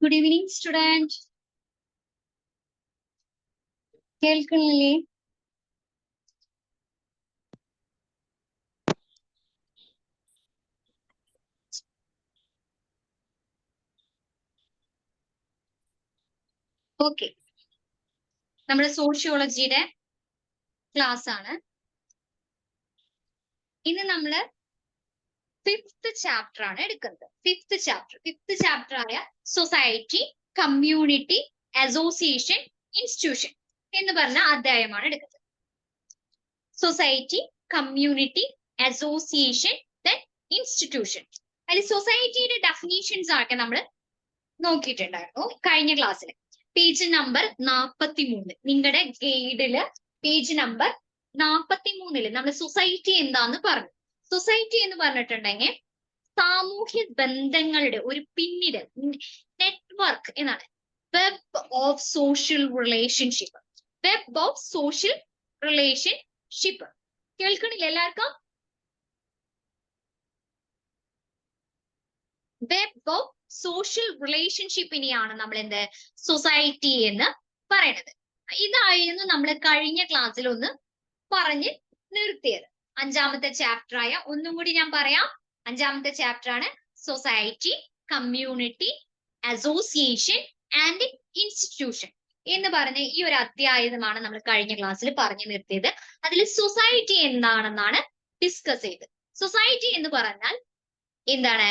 Good evening, student. കേൾക്കുന്നില്ലേ? Okay, നമ്മുടെ സോഷ്യോളജിയുടെ class ആണ്. ഇന്ന് നമ്മള് ഫിഫ്ത് ചാപ്റ്റർ ആണ് എടുക്കുന്നത്. ഫിഫ്ത് ചാപ്റ്റർ ആയ സൊസൈറ്റി, കമ്മ്യൂണിറ്റി, അസോസിയേഷൻ, ഇൻസ്റ്റിറ്റ്യൂഷൻ എന്ന് പറഞ്ഞ അധ്യായമാണ് എടുക്കുന്നത്. Society, community, association, then institution. അതിൽ സൊസൈറ്റിയുടെ ഡെഫിനേഷൻസ് ഒക്കെ നമ്മൾ നോക്കിയിട്ടുണ്ടായിരുന്നു കഴിഞ്ഞ ക്ലാസ്സിൽ. പേജ് നമ്പർ 43 നിങ്ങളുടെ ഗൈഡില് പേജ് നമ്പർ 43 നമ്മൾ സൊസൈറ്റി എന്താന്ന് പറഞ്ഞു. സൊസൈറ്റി എന്ന് പറഞ്ഞിട്ടുണ്ടെങ്കിൽ സാമൂഹ്യ ബന്ധങ്ങളുടെ ഒരു പിന്നീട് നെറ്റ്വർക്ക് എന്നാണ്. Web of social relationship. Web of social relationship കേൾക്കണില്ല എല്ലാവർക്കും? വെബ് ഓഫ് സോഷ്യൽ റിലേഷൻഷിപ്പിനെയാണ് നമ്മൾ എന്ത് സൊസൈറ്റി എന്ന് പറയുന്നത്. ഇതായിരുന്നു നമ്മൾ കഴിഞ്ഞ ക്ലാസ്സിൽ ഒന്ന് പറഞ്ഞ് നിർത്തിയത്. അഞ്ചാമത്തെ ചാപ്റ്റർ ആയ, ഒന്നും കൂടി ഞാൻ പറയാം, അഞ്ചാമത്തെ ചാപ്റ്റർ ആണ് society, community, association and institution എന്ന് പറഞ്ഞ ഈ ഒരു അധ്യായമാണ് നമ്മൾ കഴിഞ്ഞ ക്ലാസ്സിൽ പറഞ്ഞു നിർത്തിയത്. അതിൽ സൊസൈറ്റി എന്താണെന്നാണ് ഡിസ്കസ് ചെയ്തത്. സൊസൈറ്റി എന്ന് പറഞ്ഞാൽ എന്താണ്?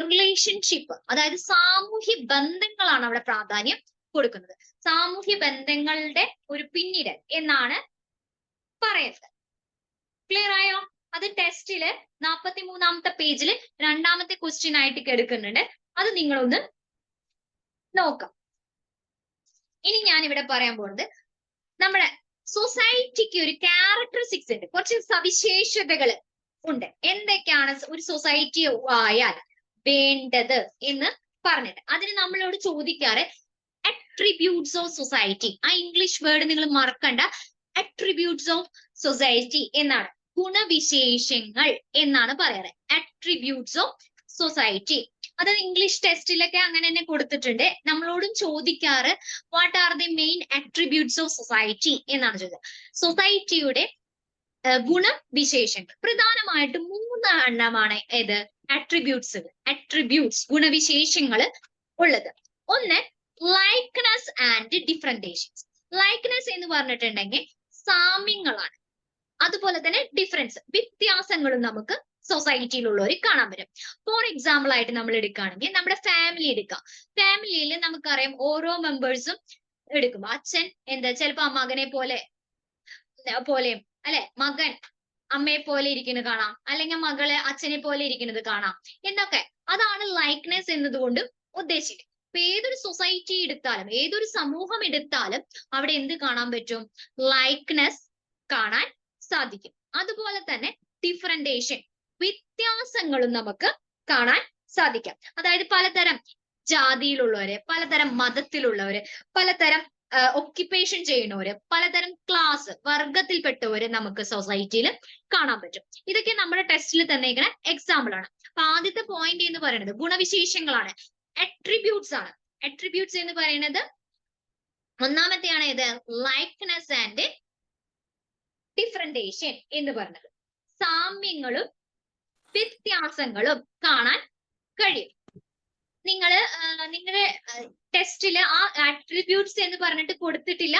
റിലേഷൻഷിപ്പ്, അതായത് സാമൂഹ്യ ബന്ധങ്ങളാണ് അവിടെ പ്രാധാന്യം കൊടുക്കുന്നത്. സാമൂഹ്യ ബന്ധങ്ങളുടെ ഒരു പിന്നീട് എന്നാണ് പറയുന്നത്. ക്ലിയർ ആയോ? അത് ടെസ്റ്റില് 43-ാമത്തെ പേജിൽ രണ്ടാമത്തെ ക്വസ്റ്റ്യൻ ആയിട്ട് എടുക്കുന്നുണ്ട്. അത് നിങ്ങളൊന്ന് നോക്കാം. ഇനി ഞാൻ ഇവിടെ പറയാൻ പോകുന്നത് നമ്മുടെ സൊസൈറ്റിക്ക് ഒരു ക്യാരക്ടറിസ്റ്റിക്സ് ഉണ്ട്, കുറച്ച് സവിശേഷതകൾ ഉണ്ട്. എന്തൊക്കെയാണ് ഒരു സൊസൈറ്റി ആയാൽ വേണ്ടത് എന്ന് പറഞ്ഞിട്ട് അതിന് നമ്മളോട് ചോദിക്കാറ് അട്രിബ്യൂട്ട്സ് ഓഫ് സൊസൈറ്റി. ആ ഇംഗ്ലീഷ് വേർഡ് നിങ്ങൾ മറക്കണ്ട. അട്രിബ്യൂട്ട്സ് ഓഫ് സൊസൈറ്റി എന്നാണ്, ഗുണവിശേഷങ്ങൾ എന്നാണ് പറയാറ്. അട്രിബ്യൂട്ട്സ് ഓഫ് സൊസൈറ്റി അത് ഇംഗ്ലീഷ് ടെസ്റ്റിലൊക്കെ അങ്ങനെ തന്നെ കൊടുത്തിട്ടുണ്ട്. നമ്മളോടും ചോദിക്കാറ് what are the main attributes of society എന്നാണ് ചോദിച്ചത്. സൊസൈറ്റിയുടെ ഗുണവിശേഷങ്ങൾ പ്രധാനമായിട്ടും 3 എണ്ണമാണ് ഏത് അട്രിബ്യൂട്ട്സ് ഗുണവിശേഷങ്ങൾ ഉള്ളത്. ഒന്ന് ലൈക്ക്നെസ് ആൻഡ് ഡിഫറൻറ്റേഷൻസ്. ലൈക്ക്നെസ് എന്ന് പറഞ്ഞിട്ടുണ്ടെങ്കിൽ സാമ്യങ്ങളാണ്. അതുപോലെ തന്നെ ഡിഫറൻസ്, വ്യത്യാസങ്ങളും നമുക്ക് സൊസൈറ്റിയിലുള്ളവർ കാണാൻ പറ്റും. ഫോർ എക്സാമ്പിൾ ആയിട്ട് നമ്മൾ എടുക്കുകയാണെങ്കിൽ നമ്മുടെ ഫാമിലി എടുക്കാം. ഫാമിലിയിൽ നമുക്കറിയാം ഓരോ മെമ്പേഴ്സും എടുക്കും. അച്ഛൻ എന്താ ചിലപ്പോ മകനെ പോലെയും അല്ലെ, മകൻ അമ്മയെ പോലെ ഇരിക്കുന്നത് കാണാം, അല്ലെങ്കിൽ മകളെ അച്ഛനെ പോലെ ഇരിക്കുന്നത് കാണാം എന്നൊക്കെ. അതാണ് ലൈക്ക്നെസ് എന്നതുകൊണ്ട് ഉദ്ദേശിക്കുന്നത്. ഇപ്പൊ ഏതൊരു സൊസൈറ്റി എടുത്താലും ഏതൊരു സമൂഹം എടുത്താലും അവിടെ എന്ത് കാണാൻ പറ്റും? ലൈക്ക്നെസ് കാണാൻ സാധിക്കും. അതുപോലെ തന്നെ ഡിഫറൻറ്റേഷൻ, വ്യത്യാസങ്ങളും നമുക്ക് കാണാൻ സാധിക്കാം. അതായത് പലതരം ജാതിയിലുള്ളവര്, പലതരം മതത്തിലുള്ളവര്, പലതരം ഒക്യുപ്പേഷൻ ചെയ്യുന്നവര്, പലതരം ക്ലാസ് വർഗത്തിൽപ്പെട്ടവര് നമുക്ക് സൊസൈറ്റിയിൽ കാണാൻ പറ്റും. ഇതൊക്കെ നമ്മുടെ ടെസ്റ്റിൽ തന്നേക്കുന്ന എക്സാമ്പിൾ ആണ്. അപ്പൊ ആദ്യത്തെ പോയിന്റ് എന്ന് പറയുന്നത് ഗുണവിശേഷങ്ങളാണ്, അട്രിബ്യൂട്ട്സ് ആണ്. അട്രിബ്യൂട്ട്സ് എന്ന് പറയുന്നത് ഒന്നാമത്തെയാണ് ഇത് ലൈക്ക്നെസ് ആൻഡ് ഡിഫറൻറ്റേഷൻ എന്ന് പറഞ്ഞത്. സാമ്യങ്ങളും വ്യത്യാസങ്ങളും കാണാൻ കഴിയും. നിങ്ങളുടെ ടെസ്റ്റില് ആ അട്രിബ്യൂട്ട്സ് എന്ന് പറഞ്ഞിട്ട് കൊടുത്തിട്ടില്ല.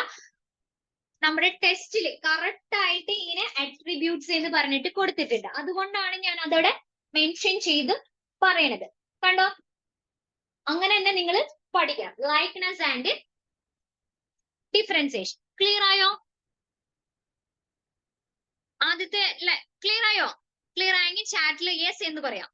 നമ്മുടെ ടെസ്റ്റില് കറക്റ്റ് ആയിട്ട് ഇങ്ങനെ അട്രിബ്യൂട്ട്സ് എന്ന് പറഞ്ഞിട്ട് കൊടുത്തിട്ടുണ്ട്. അതുകൊണ്ടാണ് ഞാൻ അതോടെ മെൻഷൻ ചെയ്ത് പറയണത്. കണ്ടോ? അങ്ങനെ തന്നെ നിങ്ങൾ പഠിക്കണം. Likeness and differentiation. ക്ലിയർ ആയോ? ആദ്യത്തെ ക്ലിയർ ആയോ? ക്ലിയർ ആയെങ്കിൽ ചാറ്റിൽ യെസ് എന്ന് പറയാം.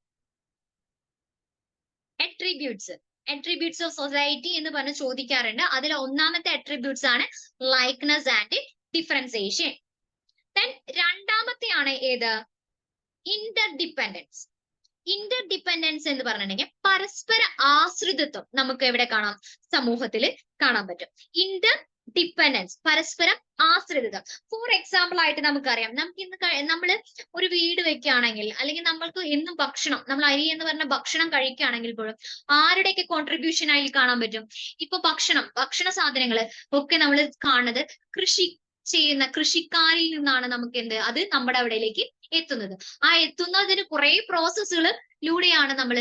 അട്രിബ്യൂട്ട്സ് ഓഫ് സൊസൈറ്റി എന്ന് പറഞ്ഞ് ചോദിക്കാറുണ്ട്. അതിൽ ഒന്നാമത്തെ അട്രിബ്യൂട്ട്സ് ആണ് ലൈക്ക്നെസ് ആൻഡ് ഡിഫറൻസിയേഷൻ. ദെൻ രണ്ടാമത്തെയാണ് ഏത്? ഇന്റർഡിപെൻഡൻസ്. ഇന്റർഡിപെൻഡൻസ് എന്ന് പറഞ്ഞിട്ടുണ്ടെങ്കിൽ പരസ്പര ആശ്രിതത്വം നമുക്ക് എവിടെ കാണാം? സമൂഹത്തിൽ കാണാൻ പറ്റും. ഡിപ്പെൻഡൻസ്, പരസ്പരം ആശ്രിതത്വം. ഫോർ എക്സാമ്പിൾ ആയിട്ട് നമുക്കറിയാം, നമുക്ക് ഇന്ന് നമ്മള് ഒരു വീട് വെക്കുകയാണെങ്കിൽ, അല്ലെങ്കിൽ നമ്മൾക്ക് എന്നും ഭക്ഷണം, നമ്മൾ അരി എന്ന് പറഞ്ഞ ഭക്ഷണം കഴിക്കുകയാണെങ്കിൽ പോലും ആരുടെയൊക്കെ കോൺട്രിബ്യൂഷൻ ആയി കാണാൻ പറ്റും? ഇപ്പൊ ഭക്ഷണ സാധനങ്ങള് ഒക്കെ നമ്മൾ കാണുന്നത് കൃഷി ചെയ്യുന്ന കൃഷിക്കാരിൽ നിന്നാണ് നമുക്ക് അത് നമ്മുടെ അവിടേക്ക് എത്തുന്നത്. ആ എത്തുന്നതിന് കുറെ പ്രോസസ്സുകളിലൂടെയാണ് നമ്മൾ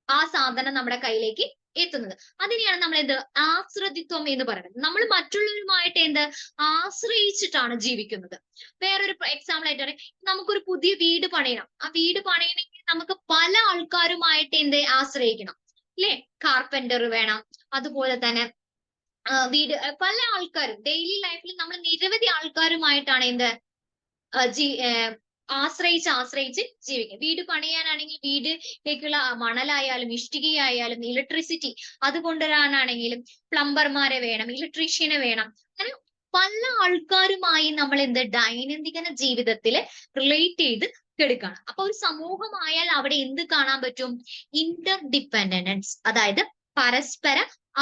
ആ സാധനം നമ്മുടെ കയ്യിലേക്ക് എത്തുന്നത്. അതിനെയാണ് നമ്മൾ ആശ്രിതത്വം എന്ന് പറയുന്നത്. നമ്മൾ മറ്റുള്ളവരുമായിട്ട് ആശ്രയിച്ചിട്ടാണ് ജീവിക്കുന്നത്. വേറൊരു എക്സാമ്പിൾ ആയിട്ട് പറയാം, നമുക്കൊരു പുതിയ വീട് പണിയണം. ആ വീട് പണിയണമെങ്കിൽ നമുക്ക് പല ആൾക്കാരുമായിട്ട് ആശ്രയിക്കണം, അല്ലെ? കാർപ്പന്റർ വേണം, അതുപോലെ തന്നെ വീട് പല ആൾക്കാരും ഡെയിലി ലൈഫിൽ നമ്മൾ നിരവധി ആൾക്കാരുമായിട്ടാണ് ആശ്രയിച്ച് ജീവിക്കും. വീട് പണിയാനാണെങ്കിൽ വീട്ടിലേക്കുള്ള മണലായാലും ഇഷ്ടികയായാലും ഇലക്ട്രിസിറ്റി അത് കൊണ്ടുവരാനാണെങ്കിലും പ്ലംബർമാരെ വേണം, ഇലക്ട്രീഷ്യനെ വേണം. അങ്ങനെ പല ആൾക്കാരുമായി നമ്മൾ ദൈനംദിന ജീവിതത്തിൽ റിലേറ്റ് ചെയ്ത് എടുക്കുകയാണ്. അപ്പൊ ഒരു സമൂഹമായാൽ അവിടെ കാണാൻ പറ്റും? ഇന്റർഡിപെൻഡൻസ്, അതായത് പരസ്പര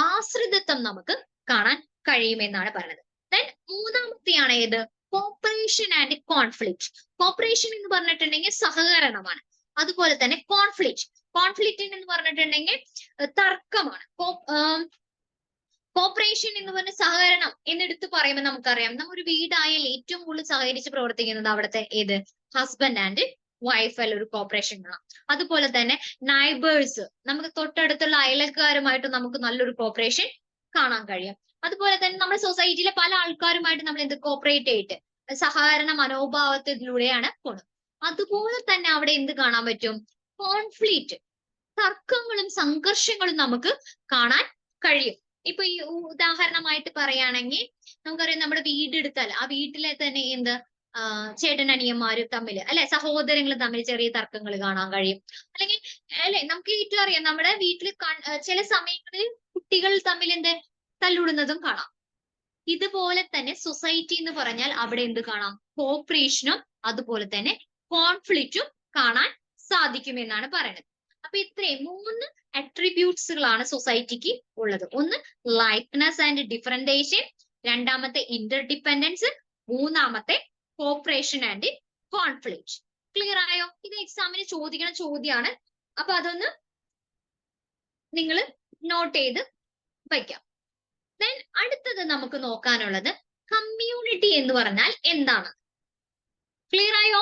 ആശ്രിതത്വം നമുക്ക് കാണാൻ കഴിയുമെന്നാണ് പറയുന്നത്. ദെൻ മൂന്നാമത്തെയാണ് കോപ്പറേഷൻ ആൻഡ് കോൺഫ്ലിക്റ്റ്. കോപ്പറേഷൻ എന്ന് പറഞ്ഞിട്ടുണ്ടെങ്കിൽ സഹകരണമാണ്. അതുപോലെ തന്നെ കോൺഫ്ലിക്റ്റ് എന്ന് പറഞ്ഞിട്ടുണ്ടെങ്കിൽ തർക്കമാണ്. കോപ്പറേഷൻ എന്ന് പറഞ്ഞ സഹകരണം എന്നെടുത്ത് പറയുമ്പോൾ നമുക്കറിയാം, ഒരു വീടായാൽ ഏറ്റവും കൂടുതൽ സഹകരിച്ച് പ്രവർത്തിക്കുന്നത് അവിടുത്തെ ഹസ്ബൻഡ് ആൻഡ് വൈഫ് അല്ല ഒരു കോപ്പറേഷൻ കാണാം. അതുപോലെ തന്നെ നൈബേഴ്സ്, നമുക്ക് തൊട്ടടുത്തുള്ള അയൽക്കാരുമായിട്ട് നമുക്ക് നല്ലൊരു കോപ്പറേഷൻ കാണാൻ കഴിയും. അതുപോലെ തന്നെ നമ്മുടെ സൊസൈറ്റിയിലെ പല ആൾക്കാരുമായിട്ട് നമ്മൾ കോപ്പറേറ്റ് ചെയ്തിട്ട് സഹകരണ മനോഭാവത്തിലൂടെയാണ് പോകുന്നത്. അതുപോലെ തന്നെ അവിടെ കാണാൻ പറ്റും? കോൺഫ്ലിക്റ്റ്, തർക്കങ്ങളും സംഘർഷങ്ങളും നമുക്ക് കാണാൻ കഴിയും. ഇപ്പൊ ഈ ഉദാഹരണമായിട്ട് പറയുകയാണെങ്കിൽ നമുക്കറിയാം, നമ്മുടെ വീടെടുത്താൽ ആ വീട്ടിലെ തന്നെ ചേട്ടനനിയന്മാര് തമ്മിൽ, അല്ലെ, സഹോദരങ്ങൾ തമ്മിൽ ചെറിയ തർക്കങ്ങൾ കാണാൻ കഴിയും. അല്ലെങ്കിൽ അല്ലെ, നമുക്ക് ഏറ്റവും അറിയാം, നമ്മുടെ വീട്ടിൽ ചില സമയങ്ങളിൽ കുട്ടികൾ തമ്മിൽ തല്ലുടുന്നതും കാണാം. ഇതുപോലെ തന്നെ സൊസൈറ്റി എന്ന് പറഞ്ഞാൽ അവിടെ കാണാം? കോപ്പറേഷനും അതുപോലെ തന്നെ കോൺഫ്ലിക്റ്റും കാണാൻ സാധിക്കുമെന്നാണ് പറയുന്നത്. അപ്പൊ ഇത്രയും 3 അട്രിബ്യൂട്ട്സുകളാണ് സൊസൈറ്റിക്ക് ഉള്ളത്. ഒന്ന് ലൈക്ക്നെസ് ആൻഡ് ഡിഫറൻസിയേഷൻ, രണ്ടാമത്തെ ഇന്റർഡിപെൻഡൻസ്, മൂന്നാമത്തെ കോപ്പറേഷൻ ആൻഡ് കോൺഫ്ലിക്റ്റ്. ക്ലിയർ ആയോ? ഇത് എക്സാമിന് ചോദിക്കുന്ന ചോദ്യമാണ്. അപ്പൊ അതൊന്ന് നിങ്ങൾ നോട്ട് ചെയ്ത് വയ്ക്കാം. ദെൻ അടുത്തത് നമുക്ക് നോക്കാനുള്ളത് കമ്മ്യൂണിറ്റി എന്ന് പറഞ്ഞാൽ എന്താണ്? ക്ലിയർ ആയോ?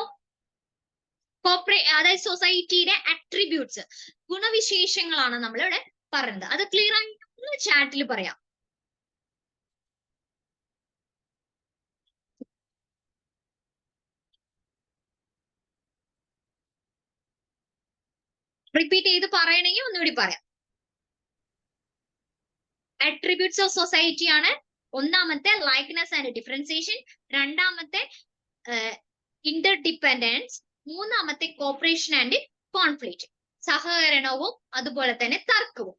അതായത് സൊസൈറ്റിയുടെ അട്രിബ്യൂട്ട്സ്, ഗുണവിശേഷങ്ങളാണ് നമ്മളിവിടെ പറയുന്നത്. അത് ക്ലിയർ ആയി ചാറ്റിൽ പറയാം. റിപ്പീറ്റ് ചെയ്ത് പറയണമെങ്കിൽ ഒന്നുകൂടി പറയാം. അട്രിബ്യൂട്ട്സ് ഓഫ് സൊസൈറ്റി ആണ്. ഒന്നാമത്തെ ലൈക്ക്നെസ് ആൻഡ് ഡിഫറൻസിയേഷൻ, രണ്ടാമത്തെ ഇന്റർഡിപെൻഡൻസ്, മൂന്നാമത്തെ കോപ്പറേഷൻ ആൻഡ് കോൺഫ്ലിക്റ്റ്, സഹകരണവും അതുപോലെ തന്നെ തർക്കവും.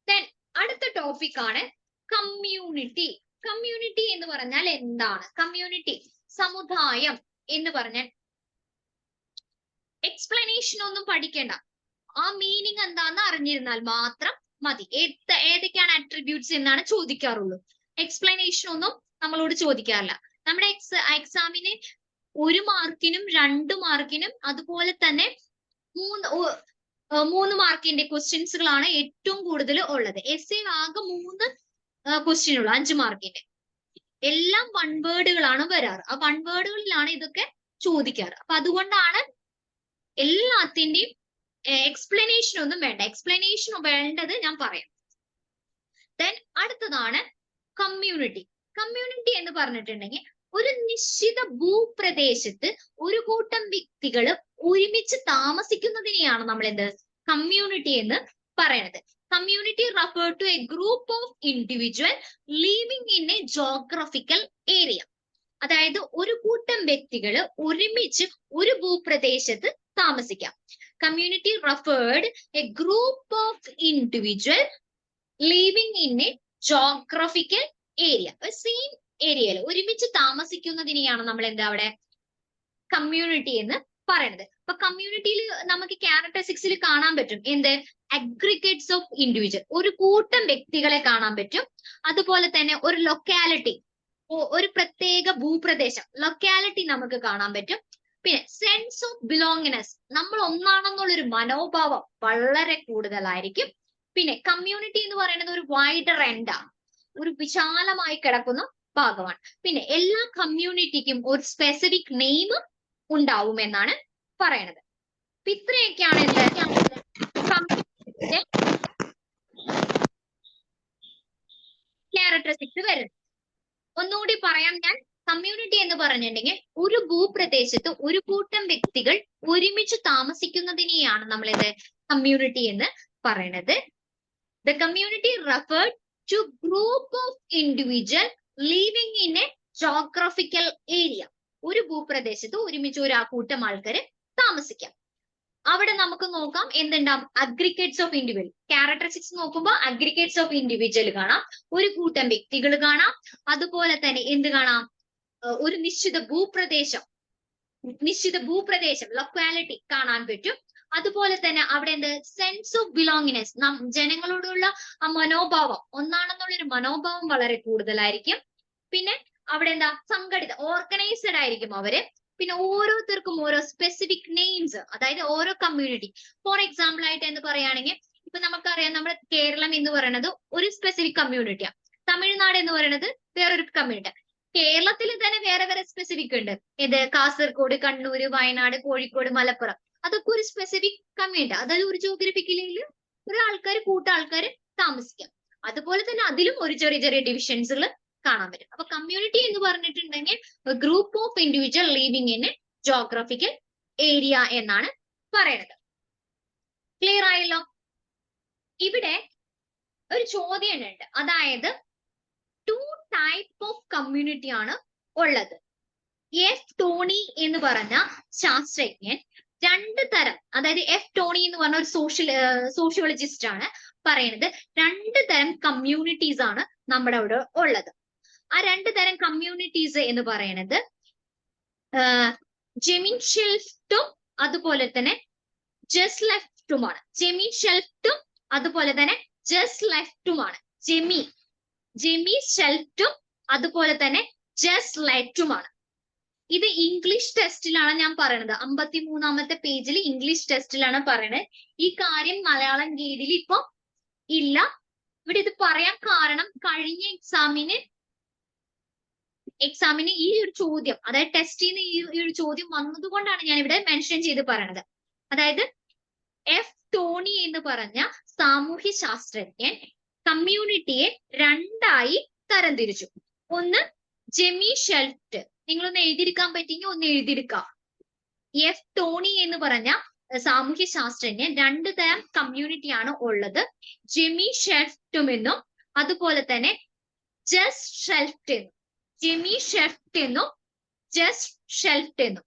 ദെൻ അടുത്ത ടോപ്പിക് ആണ് കമ്മ്യൂണിറ്റി. കമ്മ്യൂണിറ്റി എന്ന് പറഞ്ഞാൽ എന്താണ്? കമ്മ്യൂണിറ്റി, സമുദായം എന്ന് പറഞ്ഞാൽ എക്സ്പ്ലനേഷൻ ഒന്നും പഠിക്കേണ്ട, ആ മീനിങ് എന്താന്ന് അറിഞ്ഞിരുന്നാൽ മാത്രം മതി. ഏതൊക്കെയാണ് അട്രിബ്യൂട്ട്സ് എന്നാണ് ചോദിക്കാറുള്ളൂ. എക്സ്പ്ലനേഷൻ ഒന്നും നമ്മളോട് ചോദിക്കാറില്ല. നമ്മുടെ എക്സാമിന് 1 മാർക്കിനും 2 മാർക്കിനും അതുപോലെ തന്നെ 3 മാർക്കിന്റെ ക്വസ്റ്റ്യൻസുകളാണ് ഏറ്റവും കൂടുതൽ ഉള്ളത്. എസ് എ ആകെ 3 ക്വസ്റ്റ്യൻ ഉള്ളു 5 മാർക്കിന്റെ. എല്ലാം 1 വേർഡുകളാണ് വരാറ്. ആ 1 വേർഡുകളിലാണ് ഇതൊക്കെ ചോദിക്കാറ്. അപ്പൊ അതുകൊണ്ടാണ് എല്ലാത്തിന്റെയും എക്സ്പ്ലനേഷൻ ഒന്നും വേണ്ട. എക്സ്പ്ലനേഷൻ വേണ്ടത് ഞാൻ പറയാം. ദെൻ അടുത്തതാണ് കമ്മ്യൂണിറ്റി. കമ്മ്യൂണിറ്റി എന്ന് പറഞ്ഞിട്ടുണ്ടെങ്കിൽ ഒരു നിശ്ചിത ഭൂപ്രദേശത്ത് ഒരു കൂട്ടം വ്യക്തികൾ ഒരുമിച്ച് താമസിക്കുന്നതിനെയാണ് നമ്മൾ കമ്മ്യൂണിറ്റി എന്ന് പറയുന്നത്. Community refer to a group of individual living in a geographical area. അതായത് ഒരു കൂട്ടം വ്യക്തികൾ ഒരുമിച്ച് ഒരു ഭൂപ്രദേശത്ത് താമസിക്കാം. Community referred a group of individual living in a geographical area. Same ഏരിയയിൽ ഒരുമിച്ച് താമസിക്കുന്നതിനെയാണ് നമ്മൾ അവിടെ കമ്മ്യൂണിറ്റി എന്ന് പറയണത്. അപ്പൊ കമ്മ്യൂണിറ്റിയിൽ നമുക്ക് ക്യാരക്ടറിസ്റ്റിക്സിൽ കാണാൻ പറ്റും എന്ത്, അഗ്രിഗേറ്റ്സ് ഓഫ് ഇൻഡിവിജ്വൽ, ഒരു കൂട്ടം വ്യക്തികളെ കാണാൻ പറ്റും. അതുപോലെ തന്നെ ഒരു ലൊക്കാലിറ്റി, ഒരു പ്രത്യേക ഭൂപ്രദേശം, ലൊക്കാലിറ്റി നമുക്ക് കാണാൻ പറ്റും. പിന്നെ സെൻസ് ഓഫ് ബിലോങ്ങിനെസ്, നമ്മൾ ഒന്നാണെന്നുള്ളൊരു മനോഭാവം വളരെ കൂടുതലായിരിക്കും. പിന്നെ കമ്മ്യൂണിറ്റി എന്ന് പറയുന്നത് ഒരു വൈഡർ എൻഡാണ്, ഒരു വിശാലമായി കിടക്കുന്ന ഭാഗമാണ്. പിന്നെ എല്ലാ കമ്മ്യൂണിറ്റിക്കും ഒരു സ്പെസിഫിക് നെയിം ഉണ്ടാവുമെന്നാണ് പറയണത്. ഇത്രയൊക്കെയാണ് ക്യാരക്ടറിസ്റ്റിക്സ് വരുന്നത്. ഒന്നുകൂടി പറയാം ഞാൻ. കമ്മ്യൂണിറ്റി എന്ന് പറഞ്ഞിട്ടുണ്ടെങ്കിൽ ഒരു ഭൂപ്രദേശത്ത് ഒരു കൂട്ടം വ്യക്തികൾ ഒരുമിച്ച് താമസിക്കുന്നതിനെയാണ് നമ്മൾ ഇത് കമ്മ്യൂണിറ്റി എന്ന് പറയുന്നത്. The community referred to group of individual living in a geographical area. ഒരു ഭൂപ്രദേശത്ത് ഒരുമിച്ച് ഒരു കൂട്ടം ആൾക്കാര് താമസിക്കാം. അവിടെ നമുക്ക് നോക്കാം എന്തുണ്ടാവും, അഗ്രിഗേറ്റ്സ് ഓഫ് ഇൻഡിവിജ്വൽ. ക്യാരക്ടറിസ്റ്റിക്സ് നോക്കുമ്പോൾ അഗ്രിഗേറ്റ്സ് ഓഫ് ഇൻഡിവിജ്വൽ കാണാം, ഒരു കൂട്ടം വ്യക്തികൾ കാണാം, അതുപോലെ തന്നെ എന്ത് കാണാം, ഒരു നിശ്ചിത ഭൂപ്രദേശം ലൊക്കാലിറ്റി കാണാൻ പറ്റും. അതുപോലെ തന്നെ അവിടെ എന്ത്, സെൻസ് ഓഫ് ബിലോങ്ങിനെസ്, ജനങ്ങളോടുള്ള ആ മനോഭാവം, ഒന്നാണെന്നുള്ളൊരു മനോഭാവം വളരെ കൂടുതലായിരിക്കും. പിന്നെ അവിടെ എന്താ, സംഘടിത, ഓർഗനൈസ്ഡ് ആയിരിക്കും അവര്. പിന്നെ ഓരോരുത്തർക്കും ഓരോ സ്പെസിഫിക് നെയിംസ്, അതായത് ഓരോ കമ്മ്യൂണിറ്റി. ഫോർ എക്സാമ്പിൾ ആയിട്ട് എന്ന് പറയുകയാണെങ്കിൽ ഇപ്പൊ നമുക്കറിയാം, നമ്മുടെ കേരളം എന്ന് പറയുന്നത് ഒരു സ്പെസിഫിക് കമ്മ്യൂണിറ്റിയാണ്, തമിഴ്നാട് എന്ന് പറയുന്നത് വേറൊരു കമ്മ്യൂണിറ്റി. കേരളത്തിൽ തന്നെ വേറെ വേറെ സ്പെസിഫിക് ഉണ്ട്. ഇത് കാസർഗോഡ്, കണ്ണൂര്, വയനാട്, കോഴിക്കോട്, മലപ്പുറം, അതൊക്കെ ഒരു സ്പെസിഫിക് കമ്മ്യൂണിറ്റി. അതായത് ഒരു ജോഗ്രഫിക്കലിൽ കൂട്ടാൾക്കാർ താമസിക്കാം. അതുപോലെ തന്നെ അതിലും ഒരു ചെറിയ ചെറിയ ഡിവിഷൻസുകൾ കാണാൻ പറ്റും. അപ്പൊ കമ്മ്യൂണിറ്റി എന്ന് പറഞ്ഞിട്ടുണ്ടെങ്കിൽ group of individual living in a geographical area എന്നാണ് പറയുന്നത്. ക്ലിയർ ആയല്ലോ? ഇവിടെ ഒരു ചോദ്യം ഉണ്ട്, അതായത് 2 ടൈപ്പ് ഓഫ് കമ്മ്യൂണിറ്റി ആണ് ഉള്ളത്. എഫ് ടോണി എന്ന് പറഞ്ഞ ശാസ്ത്രജ്ഞൻ 2 തരം, അതായത് എഫ് ടോണി എന്ന് പറഞ്ഞ ഒരു സോഷ്യോളജിസ്റ്റ് ആണ് പറയുന്നത്, 2 തരം കമ്മ്യൂണിറ്റീസ് ആണ് നമ്മുടെ അവിടെ ഉള്ളത്. ആ 2 തരം കമ്മ്യൂണിറ്റീസ് എന്ന് പറയുന്നത് ജെമിൻഷെൽഫ്റ്റും അതുപോലെ തന്നെ ജസ്റ്റ് ലെഫ്റ്റുമാണ്. ജെമിൻഷെൽഫ്റ്റും അതുപോലെ തന്നെ ജസ്റ്റ് ലെഫ്റ്റുമാണ്. ജെമി ഷെൽഫ്റ്റും അതുപോലെ തന്നെ ജസ്റ്റ് ലെഫ്റ്റുമാണ്. ഇത് ഇംഗ്ലീഷ് ടെസ്റ്റിലാണ് ഞാൻ പറയുന്നത്, 53-ാമത്തെ പേജിൽ ഇംഗ്ലീഷ് ടെസ്റ്റിലാണ് പറയുന്നത്. ഈ കാര്യം മലയാളം ഗൈഡിൽ ഇപ്പൊ ഇല്ല. ഇവിടെ ഇത് പറയാൻ കാരണം കഴിഞ്ഞ എക്സാമിന് ഈ ഒരു ചോദ്യം, അതായത് ടെസ്റ്റിൽ നിന്ന് ഈ ഒരു ചോദ്യം വന്നതുകൊണ്ടാണ് ഞാൻ ഇവിടെ മെൻഷൻ ചെയ്ത് പറയണത്. അതായത് എഫ് ടോണി എന്ന് പറഞ്ഞ സാമൂഹ്യ ശാസ്ത്രജ്ഞൻ കമ്മ്യൂണിറ്റിയെ 2ആയി തരംതിരിച്ചു. ഒന്ന് ജെമി ഷെൽഫ്റ്റ്, നിങ്ങളൊന്ന് എഴുതിയെടുക്കാൻ പറ്റിയെങ്കിൽ ഒന്ന് എഴുതിയെടുക്കാം. എഫ് ടോണി എന്ന് പറഞ്ഞ സാമൂഹ്യ ശാസ്ത്രജ്ഞൻ 2 തരം കമ്മ്യൂണിറ്റിയാണ് ഉള്ളത്, ജെമി ഷെൽഫ്റ്റും എന്നും അതുപോലെ തന്നെ ജസ്റ്റ് ഷെൽഫ്റ്റ് എന്നും. ജെമി ഷെൽഫ്റ്റ് എന്നും ജസ്റ്റ് ഷെൽഫ്റ്റ് എന്നും,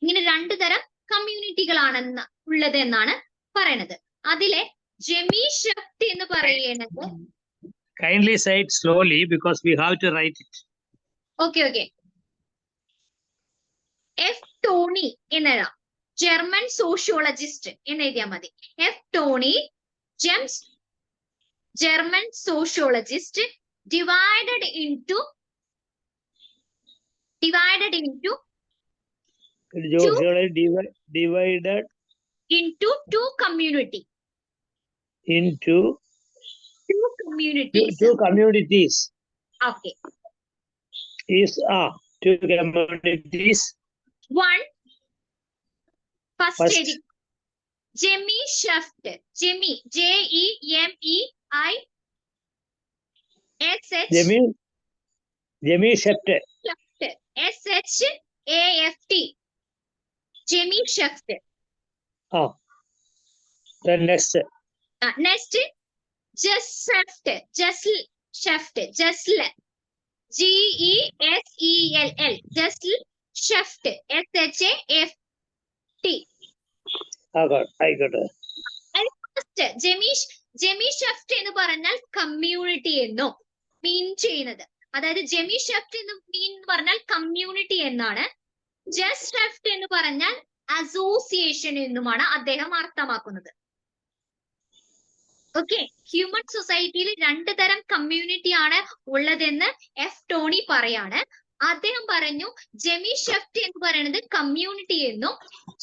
ഇങ്ങനെ 2 തരം കമ്മ്യൂണിറ്റികളാണെന്ന് ഉള്ളത് എന്നാണ് പറയണത്. അതിലെ ജെമി ഷെൽഫ്റ്റ് എന്ന് പറയുന്നത്, kindly say it slowly because we have to write it. Okay. F Tony എന്നെഴുതാം, ജർമ്മൻ സോഷ്യോളജിസ്റ്റ് എന്ന് എഴുതിയാൽ മതി. F Tony, German sociologist, divided into divided into 2 community. Into 2 communities. 2 communities. Okay. Is 2 communities. One, first. Jemmy Shaft. Jemmy, J-E-M-E-I-S-H. Jemmy Shaft. S-H-A-F-T. Jemmy Shaft. Then next. Next, Just Shaft. G-E-S-E-L-L. Just Shaft. S-H-A-F-T. I got it. Gemeinschaft എന്ന് പറഞ്ഞാൽ community എന്നോ മീൻ ചെയ്യുന്നത്. അതായത് ജെമി ഷെഫ്റ്റ് എന്ന് പറഞ്ഞാൽ community എന്നാണ് just left എന്ന് പറഞ്ഞാൽ അസോസിയേഷൻ എന്നുമാണ് അദ്ദേഹം അർത്ഥമാക്കുന്നത്. ഓക്കെ, ഹ്യൂമൻ സൊസൈറ്റിയിൽ 2 തരം കമ്മ്യൂണിറ്റി ആണ് ഉള്ളതെന്ന് എഫ് ടോണി പറയാണ്. അദ്ദേഹം പറഞ്ഞു ജെമി ഷെഫ്റ്റ് എന്ന് പറയുന്നത് കമ്മ്യൂണിറ്റി എന്നും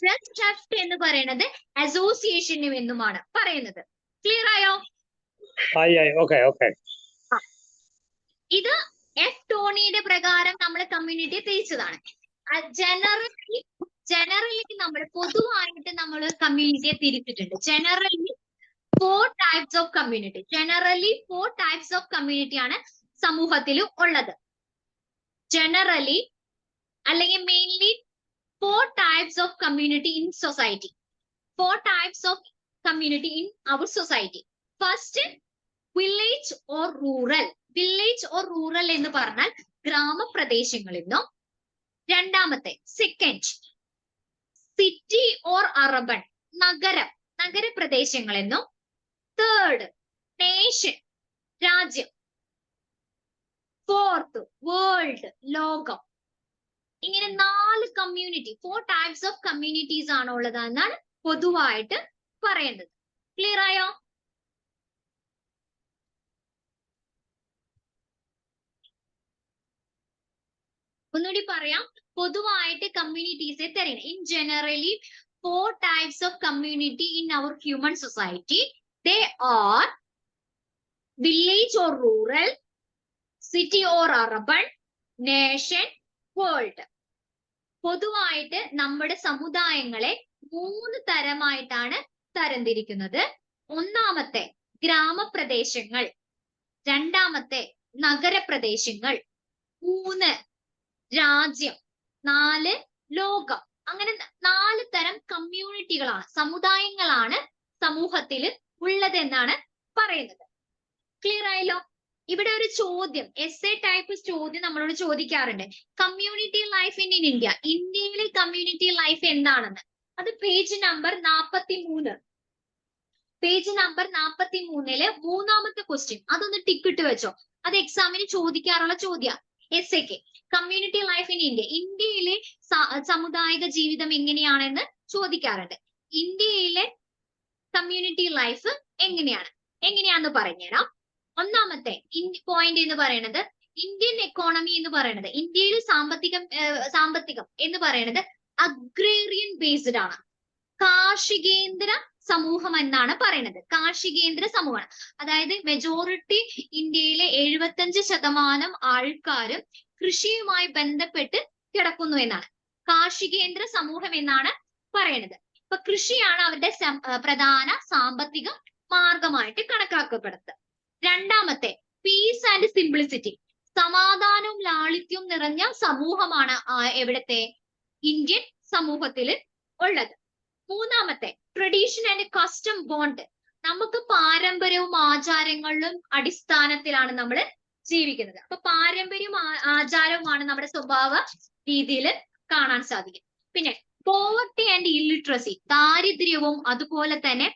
ജസ്റ്റ് ലെഫ്റ്റ് എന്ന് പറയുന്നത് അസോസിയേഷനും എന്നുമാണ് പറയുന്നത്. ക്ലിയർ ആയോ? ഇത് എഫ് ടോണിയുടെ പ്രകാരം നമ്മൾ കമ്മ്യൂണിറ്റിയെ തിരിച്ചതാണ്. ജനറലി നമ്മൾ പൊതുവായിട്ട് നമ്മൾ കമ്മ്യൂണിറ്റിയെ തിരിച്ചിട്ടുണ്ട്. Generally 4 types of community. Generally 4 types of community ആണ് സമൂഹത്തിൽ ഉള്ളത്. ജനറലി അല്ലെങ്കിൽ mainly 4 types of community in society. 4 types of community in our society. First, village or rural. Village or rural എന്ന് പറഞ്ഞാൽ ഗ്രാമപ്രദേശങ്ങളിൽ നിന്നും. രണ്ടാമത്തെ സെക്കൻഡ്, സിറ്റി ഓർ അർബൻ, നഗരപ്രദേശങ്ങളിൽ നിന്നും. തേർഡ്, നേഷൻ, രാജ്യം. ഫോർത്ത്, വേൾഡ്, ലോകം. ഇങ്ങനെ 4 കമ്മ്യൂണിറ്റി, 4 ടൈപ്സ് ഓഫ് കമ്മ്യൂണിറ്റീസ് ആണ് ഉള്ളത് എന്നാണ് പൊതുവായിട്ട് പറയേണ്ടത്. ക്ലിയർ ആയോ? ഒന്നുകൂടി പറയാം, പൊതുവായിട്ട് കമ്മ്യൂണിറ്റീസെ തരണം. In generally 4 types of community in our human society. They are village or rural, city or urban, nation, world. പൊതുവായിട്ട് നമ്മുടെ സമുദായങ്ങളെ 3 തരമായിട്ടാണ് തരംതിരിക്കുന്നത്. ഒന്നാമത്തെ ഗ്രാമപ്രദേശങ്ങൾ, രണ്ടാമത്തെ നഗരപ്രദേശങ്ങൾ, 3 രാജ്യം, 4 ലോകം. അങ്ങനെ 4 തരം കമ്മ്യൂണിറ്റികളാണ്, സമുദായങ്ങളാണ് സമൂഹത്തിൽ ഉള്ളതെന്നാണ് പറയുന്നത്. ക്ലിയർ ആയല്ലോ? ഇവിടെ ഒരു ചോദ്യം, എസ്സേ ടൈപ്പ് ചോദ്യം നമ്മളോട് ചോദിക്കാറുണ്ട്. കമ്മ്യൂണിറ്റി ലൈഫ് ഇൻ ഇന്ത്യ, ഇന്ത്യയിലെ കമ്മ്യൂണിറ്റി ലൈഫ് എന്താണെന്ന്. അത് പേജ് നമ്പർ 43. പേജ് നമ്പർ 43-ല് 3-ാമത്തെ ക്വസ്റ്റ്യൻ. അതൊന്ന് ടിക്ക് ഇട്ട് വെച്ചോ. അത് എക്സാമിന് ചോദിക്കാറുള്ള ചോദ്യം. എസ്സേക്ക് കമ്മ്യൂണിറ്റി ലൈഫ് ഇൻ ഇന്ത്യ, ഇന്ത്യയിലെ സാമുദായിക ജീവിതം എങ്ങനെയാണെന്ന് ചോദിക്കാറുണ്ട്. ഇന്ത്യയിലെ കമ്മ്യൂണിറ്റി ലൈഫ് എങ്ങനെയാന്ന് പറഞ്ഞുതരാം. ഒന്നാമത്തെ പോയിന്റ് എന്ന് പറയുന്നത് ഇന്ത്യൻ എക്കോണമി എന്ന് പറയുന്നത്, ഇന്ത്യയിലെ സാമ്പത്തികം എന്ന് പറയുന്നത് അഗ്രേറിയൻ ബേസ്ഡ് ആണ്. കാർഷികേന്ദ്ര സമൂഹം എന്നാണ് പറയുന്നത്. കാർഷികേന്ദ്ര സമൂഹമാണ്. അതായത് മെജോറിറ്റി ഇന്ത്യയിലെ 75% ആൾക്കാരും കൃഷിയുമായി ബന്ധപ്പെട്ട് കിടക്കുന്നു എന്നാണ്. കാർഷികേന്ദ്ര സമൂഹം എന്നാണ് പറയുന്നത്. ഇപ്പൊ കൃഷിയാണ് അവരുടെ പ്രധാന സാമ്പത്തിക മാർഗമായിട്ട് കണക്കാക്കപ്പെടുന്നത്. രണ്ടാമത്തെ, പീസ് ആൻഡ് സിംപ്ലിസിറ്റി, സമാധാനവും ലാളിത്യവും നിറഞ്ഞ സമൂഹമാണ് എവിടത്തെ ഇന്ത്യൻ സമൂഹത്തിൽ ഉള്ളത്. മൂന്നാമത്തെ, ട്രഡീഷൻ ആൻഡ് കസ്റ്റം ബോണ്ട്, നമുക്ക് പാരമ്പര്യവും ആചാരങ്ങളിലും അടിസ്ഥാനത്തിലാണ് നമ്മൾ ജീവിക്കുന്നത്. അപ്പൊ പാരമ്പര്യവും ആചാരവുമാണ് നമ്മുടെ സ്വഭാവ രീതിയിൽ കാണാൻ സാധിക്കും. പിന്നെ പോവർട്ടി ആൻഡ് ഇല്ലിറ്ററസി, ദാരിദ്ര്യവും അതുപോലെ തന്നെ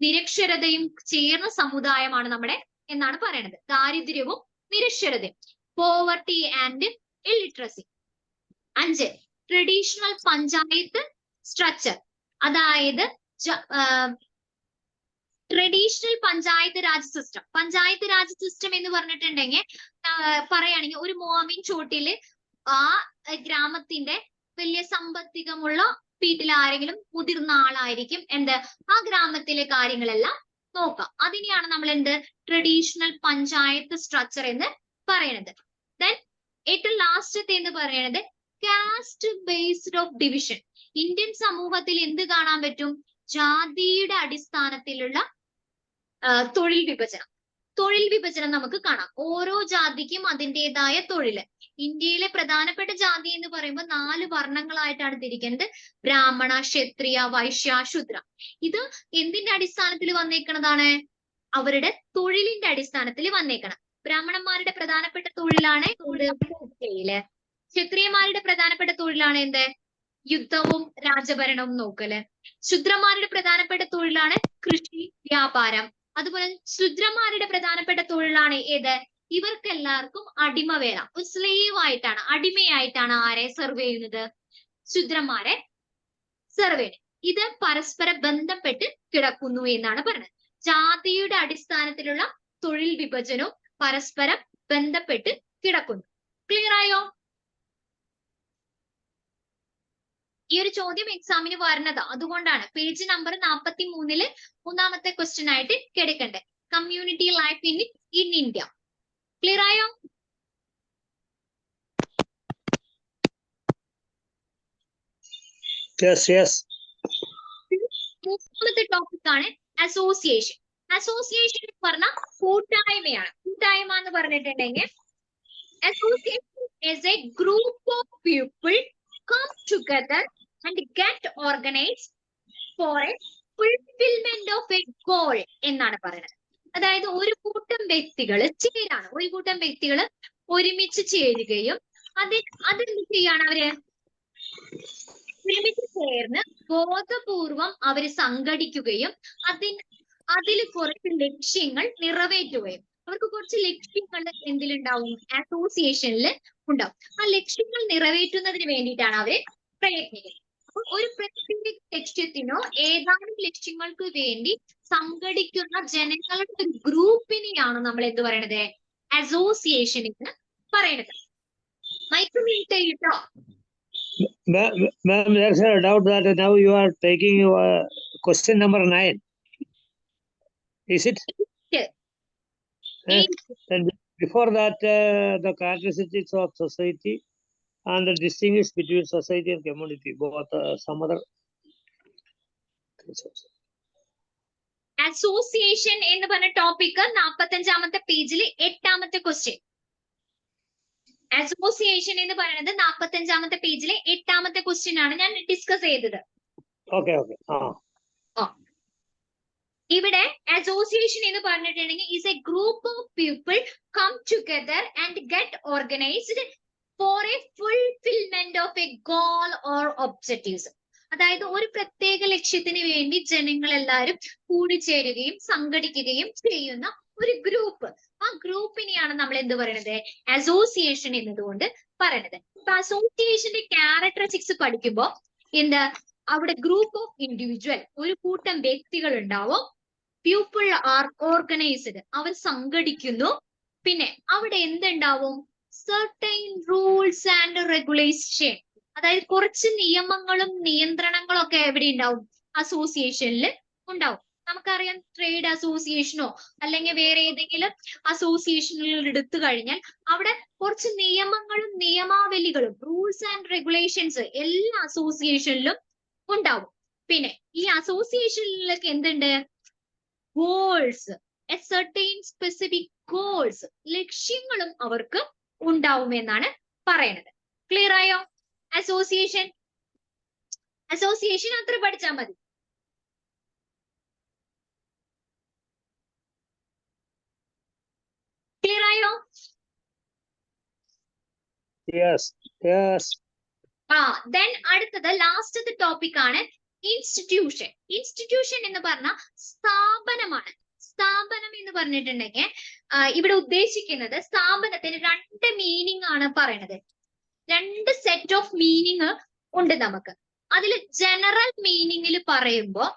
നിരക്ഷരതയും ചേർന്ന സമുദായമാണ് നമ്മുടെ എന്നാണ് പറയുന്നത്. ദാരിദ്ര്യവും നിരക്ഷരതയും, poverty and illiteracy. 5, traditional panchayat structure, അതായത് traditional panchayat raj system. Panchayat raj system എന്ന് പറഞ്ഞിട്ടുണ്ടെങ്കിൽ പറയുകയാണെങ്കിൽ ഒരു മോമിൻ ചോട്ടില് ആ ഗ്രാമത്തിന്റെ വലിയ സാമ്പത്തികമുള്ള വീട്ടിൽ ആരെങ്കിലും മുതിർന്ന ആളായിരിക്കും ആ ഗ്രാമത്തിലെ കാര്യങ്ങളെല്ലാം നോക്കാം. അതിനെയാണ് നമ്മൾ ട്രഡീഷണൽ പഞ്ചായത്ത് സ്ട്രക്ചർ എന്ന് പറയുന്നത്. ദെൻ ഏറ്റവും ലാസ്റ്റത്തെ എന്ന് പറയുന്നത് caste based of division. Indian സമൂഹത്തിൽ എന്ത് കാണാൻ പറ്റും? ജാതിയുടെ അടിസ്ഥാനത്തിലുള്ള തൊഴിൽ വിഭജനം നമുക്ക് കാണാം. ഓരോ ജാതിക്കും അതിൻ്റെതായ തൊഴില്. ഇന്ത്യയിലെ പ്രധാനപ്പെട്ട ജാതി എന്ന് പറയുമ്പോൾ 4 വർണ്ണങ്ങളായിട്ടാണ് തിരിക്കുന്നത്: ബ്രാഹ്മണ, ക്ഷത്രിയ, വൈശ്യ, ശൂദ്ര. ഇത് എന്തിന്റെ അടിസ്ഥാനത്തിൽ വന്നേക്കുന്നതാണ്? അവരുടെ തൊഴിലിന്റെ അടിസ്ഥാനത്തിൽ വന്നേക്കണം. ബ്രാഹ്മണന്മാരുടെ പ്രധാനപ്പെട്ട തൊഴിലാണ് ക്ഷത്രിയന്മാരുടെ പ്രധാനപ്പെട്ട തൊഴിലാണ് യുദ്ധവും രാജഭരണവും നോക്കല്. ശൂദ്രന്മാരുടെ പ്രധാനപ്പെട്ട തൊഴിലാണ് കൃഷി, വ്യാപാരം. അതുപോലെ ശൂദ്രന്മാരുടെ പ്രധാനപ്പെട്ട തൊഴിലാണ് ഇവർക്കെല്ലാവർക്കും അടിമവേല, ഒരു സ്ലേവ് ആയിട്ടാണ്, അടിമയായിട്ടാണ് ആരെ സെർവ് ചെയ്യുന്നത്? ശൂദ്രന്മാരെ സെർവ് ചെയ്യണം. ഇത് പരസ്പര ബന്ധപ്പെട്ട് കിടക്കുന്നു എന്നാണ് പറയുന്നത്. ജാതിയുടെ അടിസ്ഥാനത്തിലുള്ള തൊഴിൽ വിഭജനവും പരസ്പരം ബന്ധപ്പെട്ട് കിടക്കുന്നു. ക്ലിയർ ആയോ? ഈ ഒരു ചോദ്യം എക്സാമിന് വരുന്നത് അതുകൊണ്ടാണ് പേജ് നമ്പർ 43 മൂന്നാമത്തെ ക്വസ്റ്റ്യൻ ആയിട്ട് കിടക്കണ്ടേ. Community life in India. Clear ആയോ? മൂന്നാമത്തെ ടോപ്പിക് ആണ് അസോസിയേഷൻ. അസോസിയേഷൻ എന്ന് പറഞ്ഞ കൂട്ടായ്മയാണ്. കൂട്ടായ്മ എന്ന് പറഞ്ഞിട്ടുണ്ടെങ്കിൽ association is a group of people come together and get organized for a fulfillment of a goal എന്നാണ് പറയുന്നത്. അതായത് ഒരു കൂട്ടം വ്യക്തികൾ ചേരാണ്. ഒരു കൂട്ടം വ്യക്തികൾ ഒരുമിച്ച് ചേരുകയും അതെന്ത് ചെയ്യാണ് അവര് ഒരുമിച്ച് ചേർന്ന് ബോധപൂർവം അവര് സംഘടിക്കുകയും അതിൽ കുറച്ച് ലക്ഷ്യങ്ങൾ നിറവേറ്റുകയും. അവർക്ക് കുറച്ച് ലക്ഷ്യങ്ങൾ എന്തിലുണ്ടാവും? അസോസിയേഷനിൽ ഉണ്ടാവും. ആ ലക്ഷ്യങ്ങൾ നിറവേറ്റുന്നതിന് വേണ്ടിയിട്ടാണ് അവര് പ്രയത്നിക്കുന്നത്. അപ്പൊ ഒരു പ്രത്യേക ലക്ഷ്യത്തിനോ ഏതാനും ലക്ഷ്യങ്ങൾക്ക് വേണ്ടി സംഘടിക്കുന്ന ജനങ്ങളുടെ ഒരു ഗ്രൂപ്പിനെയാണ് നമ്മൾ എന്ത് പറയണത്? അസോസിയേഷൻ എന്ന് പറയുന്നത്. മൈക്ക് മ്യൂട്ട് ചെയ്തിട്ടോ. Ma'am, there's a doubt that now you are taking question number 9. Is it? Yes. And before that, the characteristics of society and the distinguish between society and community, both some other. Association എന്ന് പറഞ്ഞ topic 45-ാമത്തെ പേജിൽ 8-ാമത്തെ question. Association എന്ന് പറയുന്നത് 45-ാമത്തെ പേജിലെ 8-ാമത്തെ question ആണ് ഞാൻ discuss ചെയ്തത്. ഇവിടെ അസോസിയേഷൻ എന്ന് പറഞ്ഞിട്ടുണ്ടെങ്കിൽ is a group of people come together and get organized for a fulfillment of a goal or objectives. അതായത് ഒരു പ്രത്യേക ലക്ഷ്യത്തിന് വേണ്ടി ജനങ്ങൾ എല്ലാവരും കൂടിച്ചേരുകയും സംഘടിക്കുകയും ചെയ്യുന്ന ഒരു ഗ്രൂപ്പ്. ആ ഗ്രൂപ്പിനെയാണ് നമ്മൾ എന്ത് പറയുന്നത്? അസോസിയേഷൻ എന്നതുകൊണ്ട് പറയുന്നത്. ഇപ്പൊ അസോസിയേഷന്റെ ക്യാരക്ടറിസ്റ്റിക്സ് പഠിക്കുമ്പോൾ എന്താ അവിടെ ഗ്രൂപ്പ് ഓഫ് ഇൻഡിവിജ്വൽ ഒരു കൂട്ടം വ്യക്തികൾ ഉണ്ടാവും. പീപ്പിൾ ആർ ഓർഗനൈസ്ഡ് അവർ സംഘടിക്കുന്നു. പിന്നെ അവിടെ എന്തുണ്ടാവും? സർട്ടൈൻ റൂൾസ് ആൻഡ് റെഗുലേഷൻ അതായത് കുറച്ച് നിയമങ്ങളും നിയന്ത്രണങ്ങളും ഒക്കെ എവിടെ ഉണ്ടാവും? അസോസിയേഷനിൽ ഉണ്ടാവും. നമുക്കറിയാം ട്രേഡ് അസോസിയേഷനോ അല്ലെങ്കിൽ വേറെ ഏതെങ്കിലും അസോസിയേഷനുകൾ എടുത്തു കഴിഞ്ഞാൽ അവിടെ കുറച്ച് നിയമങ്ങളും നിയമാവലികളും റൂൾസ് ആൻഡ് റെഗുലേഷൻസ് എല്ലാ അസോസിയേഷനിലും ഉണ്ടാവും. പിന്നെ ഈ അസോസിയേഷനിലൊക്കെ എന്തുണ്ട്? Goals, A certain specific goals ലക്ഷ്യങ്ങളും അവർക്ക് ഉണ്ടാവും എന്നാണ് പറയണത്. ക്ലിയർ ആയോ? അസോസിയേഷൻ അത്ര പഠിച്ചാൽ മതി. ക്ലിയർ ആയോ? ദെൻ അടുത്തത് ലാസ്റ്റത്തെ ടോപ്പിക് ആണ് ഇൻസ്റ്റിറ്റ്യൂഷൻ. ഇൻസ്റ്റിറ്റ്യൂഷൻ എന്ന് പറഞ്ഞ സ്ഥാപനമാണ്. സ്ഥാപനം എന്ന് പറഞ്ഞിട്ടുണ്ടെങ്കിൽ ഇവിടെ ഉദ്ദേശിക്കുന്നത് സ്ഥാപനത്തിന് 2 മീനിങ് ആണ് പറയണത്. 2 സെറ്റ് ഓഫ് മീനിങ് ഉണ്ട് നമുക്ക്. അതിൽ ജനറൽ മീനിങ്ങിൽ പറയുമ്പോൾ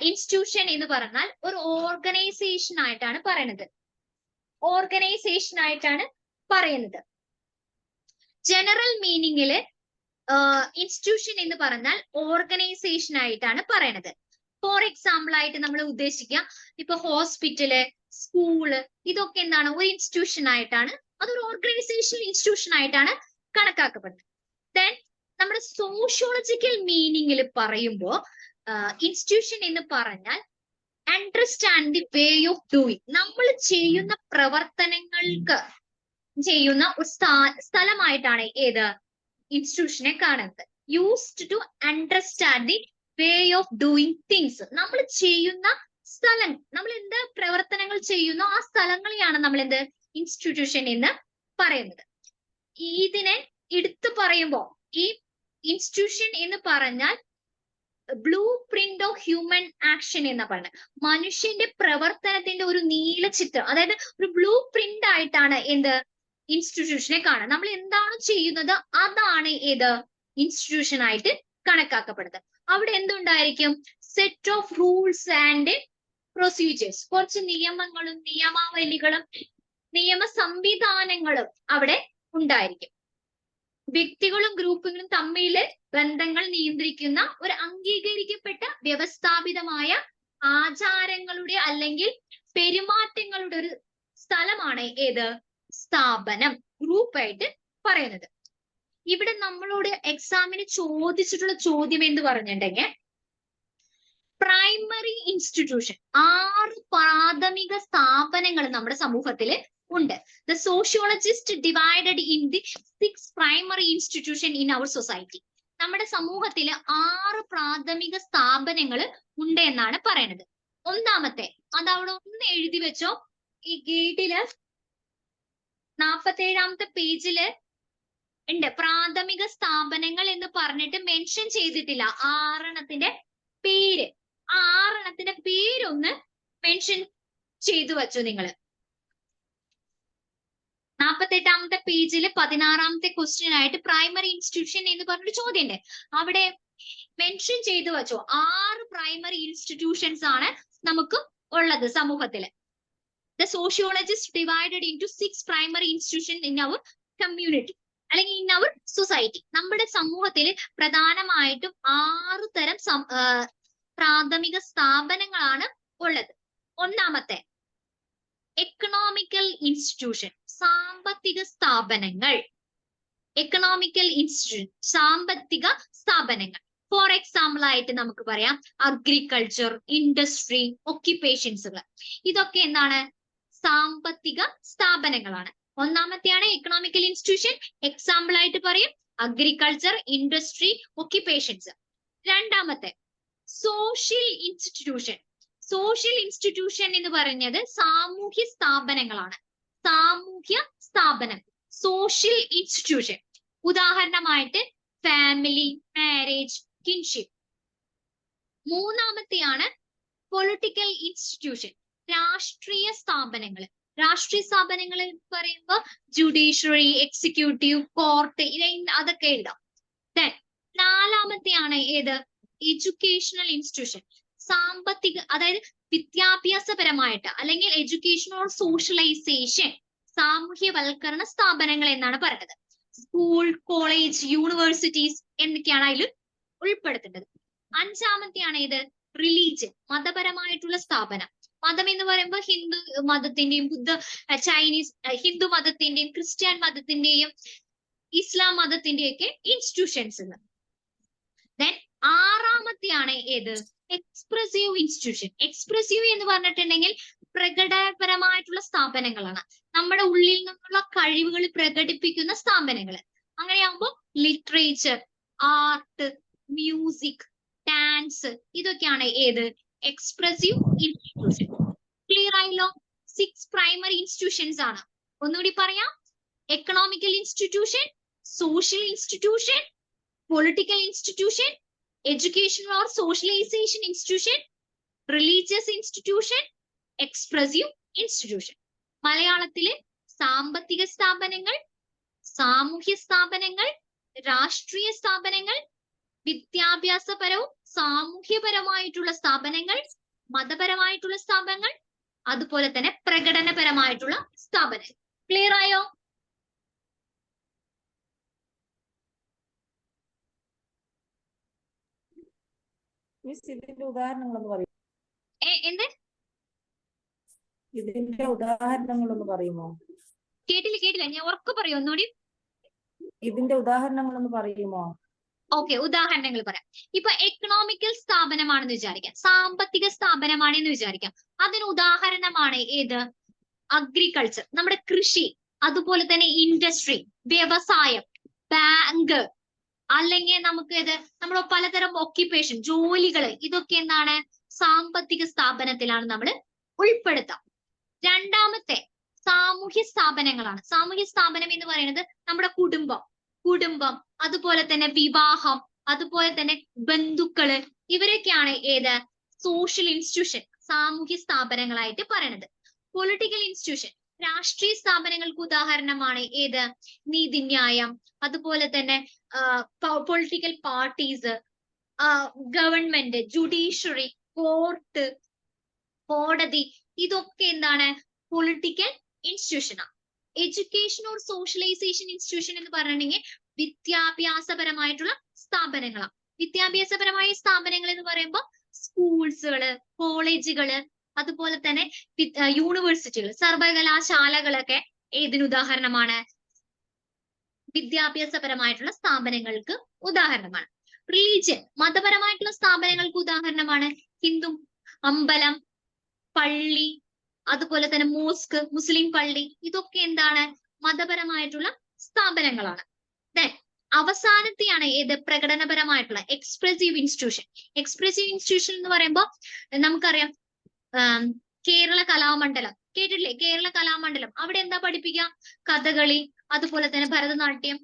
ഇൻസ്റ്റിറ്റ്യൂഷൻ എന്ന് പറഞ്ഞാൽ ഒരു ഓർഗനൈസേഷൻ ആയിട്ടാണ് പറയണത്. ഓർഗനൈസേഷൻ ആയിട്ടാണ് പറയുന്നത്. ജനറൽ മീനിങ്ങില് ഇൻസ്റ്റിറ്റ്യൂഷൻ എന്ന് പറഞ്ഞാൽ ഓർഗനൈസേഷൻ ആയിട്ടാണ് പറയണത്. ഫോർ എക്സാമ്പിൾ ആയിട്ട് നമ്മൾ ഉദ്ദേശിക്കുക ഇപ്പൊ ഹോസ്പിറ്റല്, സ്കൂള് ഇതൊക്കെ എന്താണ്? ഒരു ഇൻസ്റ്റിറ്റ്യൂഷൻ ആയിട്ടാണ്, അതൊരു ഓർഗനൈസേഷൻ ഇൻസ്റ്റിറ്റ്യൂഷൻ ആയിട്ടാണ് കണക്കാക്കപ്പെടുന്നത്. ദെൻ നമ്മുടെ സോഷ്യോളജിക്കൽ മീനിങ്ങിൽ പറയുമ്പോൾ ഇൻസ്റ്റിറ്റ്യൂഷൻ എന്ന് പറഞ്ഞാൽ understand the way of doing നമ്മൾ ചെയ്യുന്ന പ്രവർത്തനങ്ങൾക്ക് ചെയ്യുന്ന ഒരു സ്ഥലമായിട്ടാണ് ഏത് ഇൻസ്റ്റിറ്റ്യൂഷനെ കാണുന്നത്. Used to understand the way of doing things നമ്മൾ ചെയ്യുന്ന സ്ഥലം, നമ്മൾ എന്ത് പ്രവർത്തനങ്ങൾ ചെയ്യുന്നു ആ സ്ഥലങ്ങളെയാണ് നമ്മൾ എന്ത് ഇൻസ്റ്റിറ്റ്യൂഷൻ എന്ന് പറയുന്നത്. ഇതിനെ എടുത്തു പറയുമ്പോൾ ഈ ഇൻസ്റ്റിറ്റ്യൂഷൻ എന്ന് പറഞ്ഞാൽ blue print of human action എന്ന് പറയുന്നത് മനുഷ്യന്റെ പ്രവർത്തനത്തിന്റെ ഒരു നീല ചിത്രം, അതായത് ഒരു ബ്ലൂ പ്രിന്റ് ആയിട്ടാണ് എന്ത് ഇൻസ്റ്റിറ്റ്യൂഷനെ കാണുക. നമ്മൾ എന്താണ് ചെയ്യുന്നത് അതാണ് ഏത് ഇൻസ്റ്റിറ്റ്യൂഷൻ ആയിട്ട് കണക്കാക്കപ്പെടുന്നത്. അവിടെ എന്തുണ്ടായിരിക്കും? Set of rules and procedures, കുറച്ച് നിയമങ്ങളും നിയമാവലികളും നിയമ സംവിധാനങ്ങളും അവിടെ ഉണ്ടായിരിക്കും. വ്യക്തികളും ഗ്രൂപ്പുകളും തമ്മില് ബന്ധങ്ങൾ നിയന്ത്രിക്കുന്ന ഒരു അംഗീകരിക്കപ്പെട്ട വ്യവസ്ഥാപിതമായ ആചാരങ്ങളുടെ അല്ലെങ്കിൽ പെരുമാറ്റങ്ങളുടെ ഒരു സ്ഥലമാണ് ഏത്? സ്ഥാപനം, ഗ്രൂപ്പായിട്ട് പറയുന്നത്. ഇവിടെ നമ്മളോട് എക്സാമിന് ചോദിച്ചിട്ടുള്ള ചോദ്യം എന്ന് പറഞ്ഞിട്ടുണ്ടെങ്കിൽ പ്രൈമറി ഇൻസ്റ്റിറ്റ്യൂഷൻ, 6 പ്രാഥമിക സ്ഥാപനങ്ങൾ നമ്മുടെ സമൂഹത്തിൽ ഉണ്ട്. The sociologist divided in the 6 primary institution in our society. നമ്മുടെ സമൂഹത്തിൽ 6 പ്രാഥമിക സ്ഥാപനങ്ങൾ ഉണ്ട് എന്നാണ് പറയുന്നത്. ഒന്നാമത്തെ, അതവിടെ ഒന്ന് എഴുതി വെച്ചോ. ഈ ഗൈഡില് 47ാമത്തെ പേജില് ഉണ്ട്. പ്രാഥമിക സ്ഥാപനങ്ങൾ എന്ന് പറഞ്ഞിട്ട് മെൻഷൻ ചെയ്തിട്ടില്ല 6 പേര്. ആ 6 പേരൊന്ന് മെൻഷൻ ചെയ്തു വെച്ചു നിങ്ങള്. 48ാമത്തെ പേജിൽ 16ാമത്തെ ക്വസ്റ്റ്യൻ ആയിട്ട് പ്രൈമറി ഇൻസ്റ്റിറ്റ്യൂഷൻ എന്ന് പറഞ്ഞൊരു ചോദ്യം ഉണ്ട്. അവിടെ മെൻഷൻ ചെയ്തു വെച്ചോ 6 പ്രൈമറി ഇൻസ്റ്റിറ്റ്യൂഷൻസ് ആണ് നമുക്ക് ഉള്ളത് സമൂഹത്തില്. The sociologist divided into 6 primary institutions in our community അല്ലെങ്കിൽ in our society. നമ്മുടെ സമൂഹത്തിൽ പ്രധാനമായിട്ടും 6 തരം പ്രാഥമിക സ്ഥാപനങ്ങളാണ് ഉള്ളത്. ഒന്നാമത്തെ എക്കണോമിക്കൽ ഇൻസ്റ്റിറ്റ്യൂഷൻ, സാമ്പത്തിക സ്ഥാപനങ്ങൾ. എക്കണോമിക്കൽ ഇൻസ്റ്റിറ്റ്യൂഷൻ, സാമ്പത്തിക സ്ഥാപനങ്ങൾ. ഫോർ എക്സാമ്പിൾ ആയിട്ട് നമുക്ക് പറയാം അഗ്രികൾച്ചർ, ഇൻഡസ്ട്രി, ഒക്യുപ്പേഷൻസുകൾ. ഇതൊക്കെ എന്താണ്? സാമ്പത്തിക സ്ഥാപനങ്ങളാണ്. ഒന്നാമത്തെയാണ് എക്കണോമിക്കൽ ഇൻസ്റ്റിറ്റ്യൂഷൻ. എക്സാമ്പിൾ ആയിട്ട് പറയും അഗ്രികൾച്ചർ, ഇൻഡസ്ട്രി, ഒക്യുപ്പേഷൻസ്. രണ്ടാമത്തെ സോഷ്യൽ ഇൻസ്റ്റിറ്റ്യൂഷൻ. സോഷ്യൽ ഇൻസ്റ്റിറ്റ്യൂഷൻ എന്ന് പറയുന്നത് സാമൂഹ്യ സ്ഥാപനങ്ങളാണ്. സാമൂഹ്യ സ്ഥാപനം, സോഷ്യൽ ഇൻസ്റ്റിറ്റ്യൂഷൻ. ഉദാഹരണമായിട്ട് ഫാമിലി, മാരേജ്, കിൻഷിപ്പ്. മൂന്നാമത്തെയാണ് പൊളിറ്റിക്കൽ ഇൻസ്റ്റിറ്റ്യൂഷൻ, രാഷ്ട്രീയ സ്ഥാപനങ്ങൾ. രാഷ്ട്രീയ സ്ഥാപനങ്ങൾ എന്ന് പറയുമ്പോൾ ജുഡീഷ്യറി, എക്സിക്യൂട്ടീവ്, കോർട്ട്, അതൊക്കെ എഴുതാം. ദെൻ നാലാമത്തെയാണ് ഏത്? എഡ്യൂക്കേഷണൽ ഇൻസ്റ്റിറ്റ്യൂഷൻ, സാമ്പത്തിക, അതായത് വിദ്യാഭ്യാസപരമായിട്ട് അല്ലെങ്കിൽ എഡ്യൂക്കേഷൻ ഓർ സോഷ്യലൈസേഷൻ, സാമൂഹ്യവൽക്കരണ സ്ഥാപനങ്ങൾ എന്നാണ് പറയുന്നത്. സ്കൂൾ, കോളേജ്, യൂണിവേഴ്സിറ്റീസ് എന്നൊക്കെയാണ് അതിൽ ഉൾപ്പെടുത്തേണ്ടത്. അഞ്ചാമത്തെയാണ് ഏത്? റിലീജിയൻ, മതപരമായിട്ടുള്ള സ്ഥാപനം. മതം എന്ന് പറയുമ്പോൾ ഹിന്ദു മതത്തിന്റെയും ചൈനീസ് ഹിന്ദു മതത്തിന്റെയും ക്രിസ്ത്യൻ മതത്തിന്റെയും ഇസ്ലാം മതത്തിന്റെയും ഒക്കെ ഇൻസ്റ്റിറ്റ്യൂഷൻസ് ഉണ്ട്. ദെൻ ആറാമത്തെയാണ് ഏത്? Expressive institution. എക്സ്പ്രസീവ് എന്ന് പറഞ്ഞിട്ടുണ്ടെങ്കിൽ പ്രകടനപരമായിട്ടുള്ള സ്ഥാപനങ്ങളാണ്. നമ്മുടെ ഉള്ളിൽ നിന്നുള്ള കഴിവുകൾ പ്രകടിപ്പിക്കുന്ന സ്ഥാപനങ്ങൾ. അങ്ങനെയാകുമ്പോൾ ലിറ്ററേച്ചർ, ആർട്ട്, മ്യൂസിക്, ഡാൻസ്, ഇതൊക്കെയാണ് ഏത്? Expressive institution. ക്ലിയർ ആയല്ലോ? 6 പ്രൈമറി ഇൻസ്റ്റിറ്റ്യൂഷൻസ് ആണ്. ഒന്നുകൂടി പറയാം. Economical institution, social institution, political institution, education or socialisation institution, religious institution, expressive institution. മലയാളത്തില് സാമ്പത്തിക സ്ഥാപനങ്ങൾ, സാമൂഹ്യ സ്ഥാപനങ്ങൾ, രാഷ്ട്രീയ സ്ഥാപനങ്ങൾ, വിദ്യാഭ്യാസപരവും സാമൂഹ്യപരമായിട്ടുള്ള സ്ഥാപനങ്ങൾ, മതപരമായിട്ടുള്ള സ്ഥാപനങ്ങൾ, അതുപോലെ തന്നെ പ്രകടനപരമായിട്ടുള്ള സ്ഥാപനങ്ങൾ. ക്ലിയർ ആയോ? ഇതിന്റെ ഉദാഹരണങ്ങളൊന്ന് പറയും. എന്ത്? ഇതിന്റെ ഉദാഹരണങ്ങളൊന്ന് പറയുമോ? കേട്ടില്ല. ഞാൻ ഉറക്കെ പറയൂ ഒന്നുകൂടി. ഇതിന്റെ ഉദാഹരണങ്ങളൊന്ന് പറയുമോ? ഓക്കെ, ഉദാഹരണങ്ങൾ പറയാം. ഇപ്പൊ എക്കണോമിക്കൽ സ്ഥാപനമാണെന്ന് വിചാരിക്കാം, സാമ്പത്തിക സ്ഥാപനമാണെന്ന് വിചാരിക്കാം. അതിന് ഉദാഹരണമാണ് ഏത്? അഗ്രികൾച്ചർ, നമ്മുടെ കൃഷി. അതുപോലെ തന്നെ ഇൻഡസ്ട്രി, വ്യവസായം, ബാങ്ക്, അല്ലെങ്കിൽ നമുക്ക് ഇത് നമ്മുടെ പലതരം ഓക്യുപ്പേഷൻ, ജോലികൾ, ഇതൊക്കെ എന്താണ്? സാമ്പത്തിക സ്ഥാപനത്തിലാണ് നമ്മൾ ഉൾപ്പെടുത്താം. രണ്ടാമത്തെ സാമൂഹ്യ സ്ഥാപനങ്ങളാണ്. സാമൂഹ്യ സ്ഥാപനം എന്ന് പറയുന്നത് നമ്മുടെ കുടുംബം, അതുപോലെ തന്നെ വിവാഹം, അതുപോലെ തന്നെ ബന്ധുക്കള്, ഇവരൊക്കെയാണ് ഏത്? സോഷ്യൽ ഇൻസ്റ്റിറ്റ്യൂഷൻ, സാമൂഹ്യ സ്ഥാപനങ്ങളായിട്ട് പറയുന്നത്. പൊളിറ്റിക്കൽ ഇൻസ്റ്റിറ്റ്യൂഷൻ, രാഷ്ട്രീയ സ്ഥാപനങ്ങൾക്ക് ഉദാഹരണമാണ് ഏത്? നീതിന്യായം, അതുപോലെ തന്നെ political parties, government, judiciary, court, കോടതി, ഇതൊക്കെ എന്താണ്? പൊളിറ്റിക്കൽ ഇൻസ്റ്റിറ്റ്യൂഷനാണ്. എഡ്യൂക്കേഷൻ ഓർ സോഷ്യലൈസേഷൻ ഇൻസ്റ്റിറ്റ്യൂഷൻ എന്ന് പറഞ്ഞിട്ടുണ്ടെങ്കിൽ വിദ്യാഭ്യാസപരമായിട്ടുള്ള സ്ഥാപനങ്ങളാണ്. വിദ്യാഭ്യാസപരമായ സ്ഥാപനങ്ങൾ എന്ന് പറയുമ്പോൾ സ്കൂൾസുകള്, കോളേജുകള്, അതുപോലെ തന്നെ യൂണിവേഴ്സിറ്റികൾ, സർവകലാശാലകളൊക്കെ ഏതിന് ഉദാഹരണമാണ്? വിദ്യാഭ്യാസപരമായിട്ടുള്ള സ്ഥാപനങ്ങൾക്ക് ഉദാഹരണമാണ്. റിലീജിയൻ, മതപരമായിട്ടുള്ള സ്ഥാപനങ്ങൾക്ക് ഉദാഹരണമാണ് ഹിന്ദു അമ്പലം, പള്ളി, അതുപോലെ തന്നെ മോസ്ക്, മുസ്ലിം പള്ളി, ഇതൊക്കെ എന്താണ്? മതപരമായിട്ടുള്ള സ്ഥാപനങ്ങളാണ്. ദെൻ അവസാനത്തെയാണ് ഏത്? പ്രകടനപരമായിട്ടുള്ള എക്സ്പ്രസീവ് ഇൻസ്റ്റിറ്റ്യൂഷൻ. എക്സ്പ്രസീവ് ഇൻസ്റ്റിറ്റ്യൂഷൻ എന്ന് പറയുമ്പോൾ നമുക്കറിയാം കേരള കലാമണ്ഡലം കേട്ടിട്ടില്ലേ? കേരള കലാമണ്ഡലം, അവിടെ എന്താ പഠിപ്പിക്കുക? കഥകളി, അതുപോലെ തന്നെ ഭരതനാട്യം,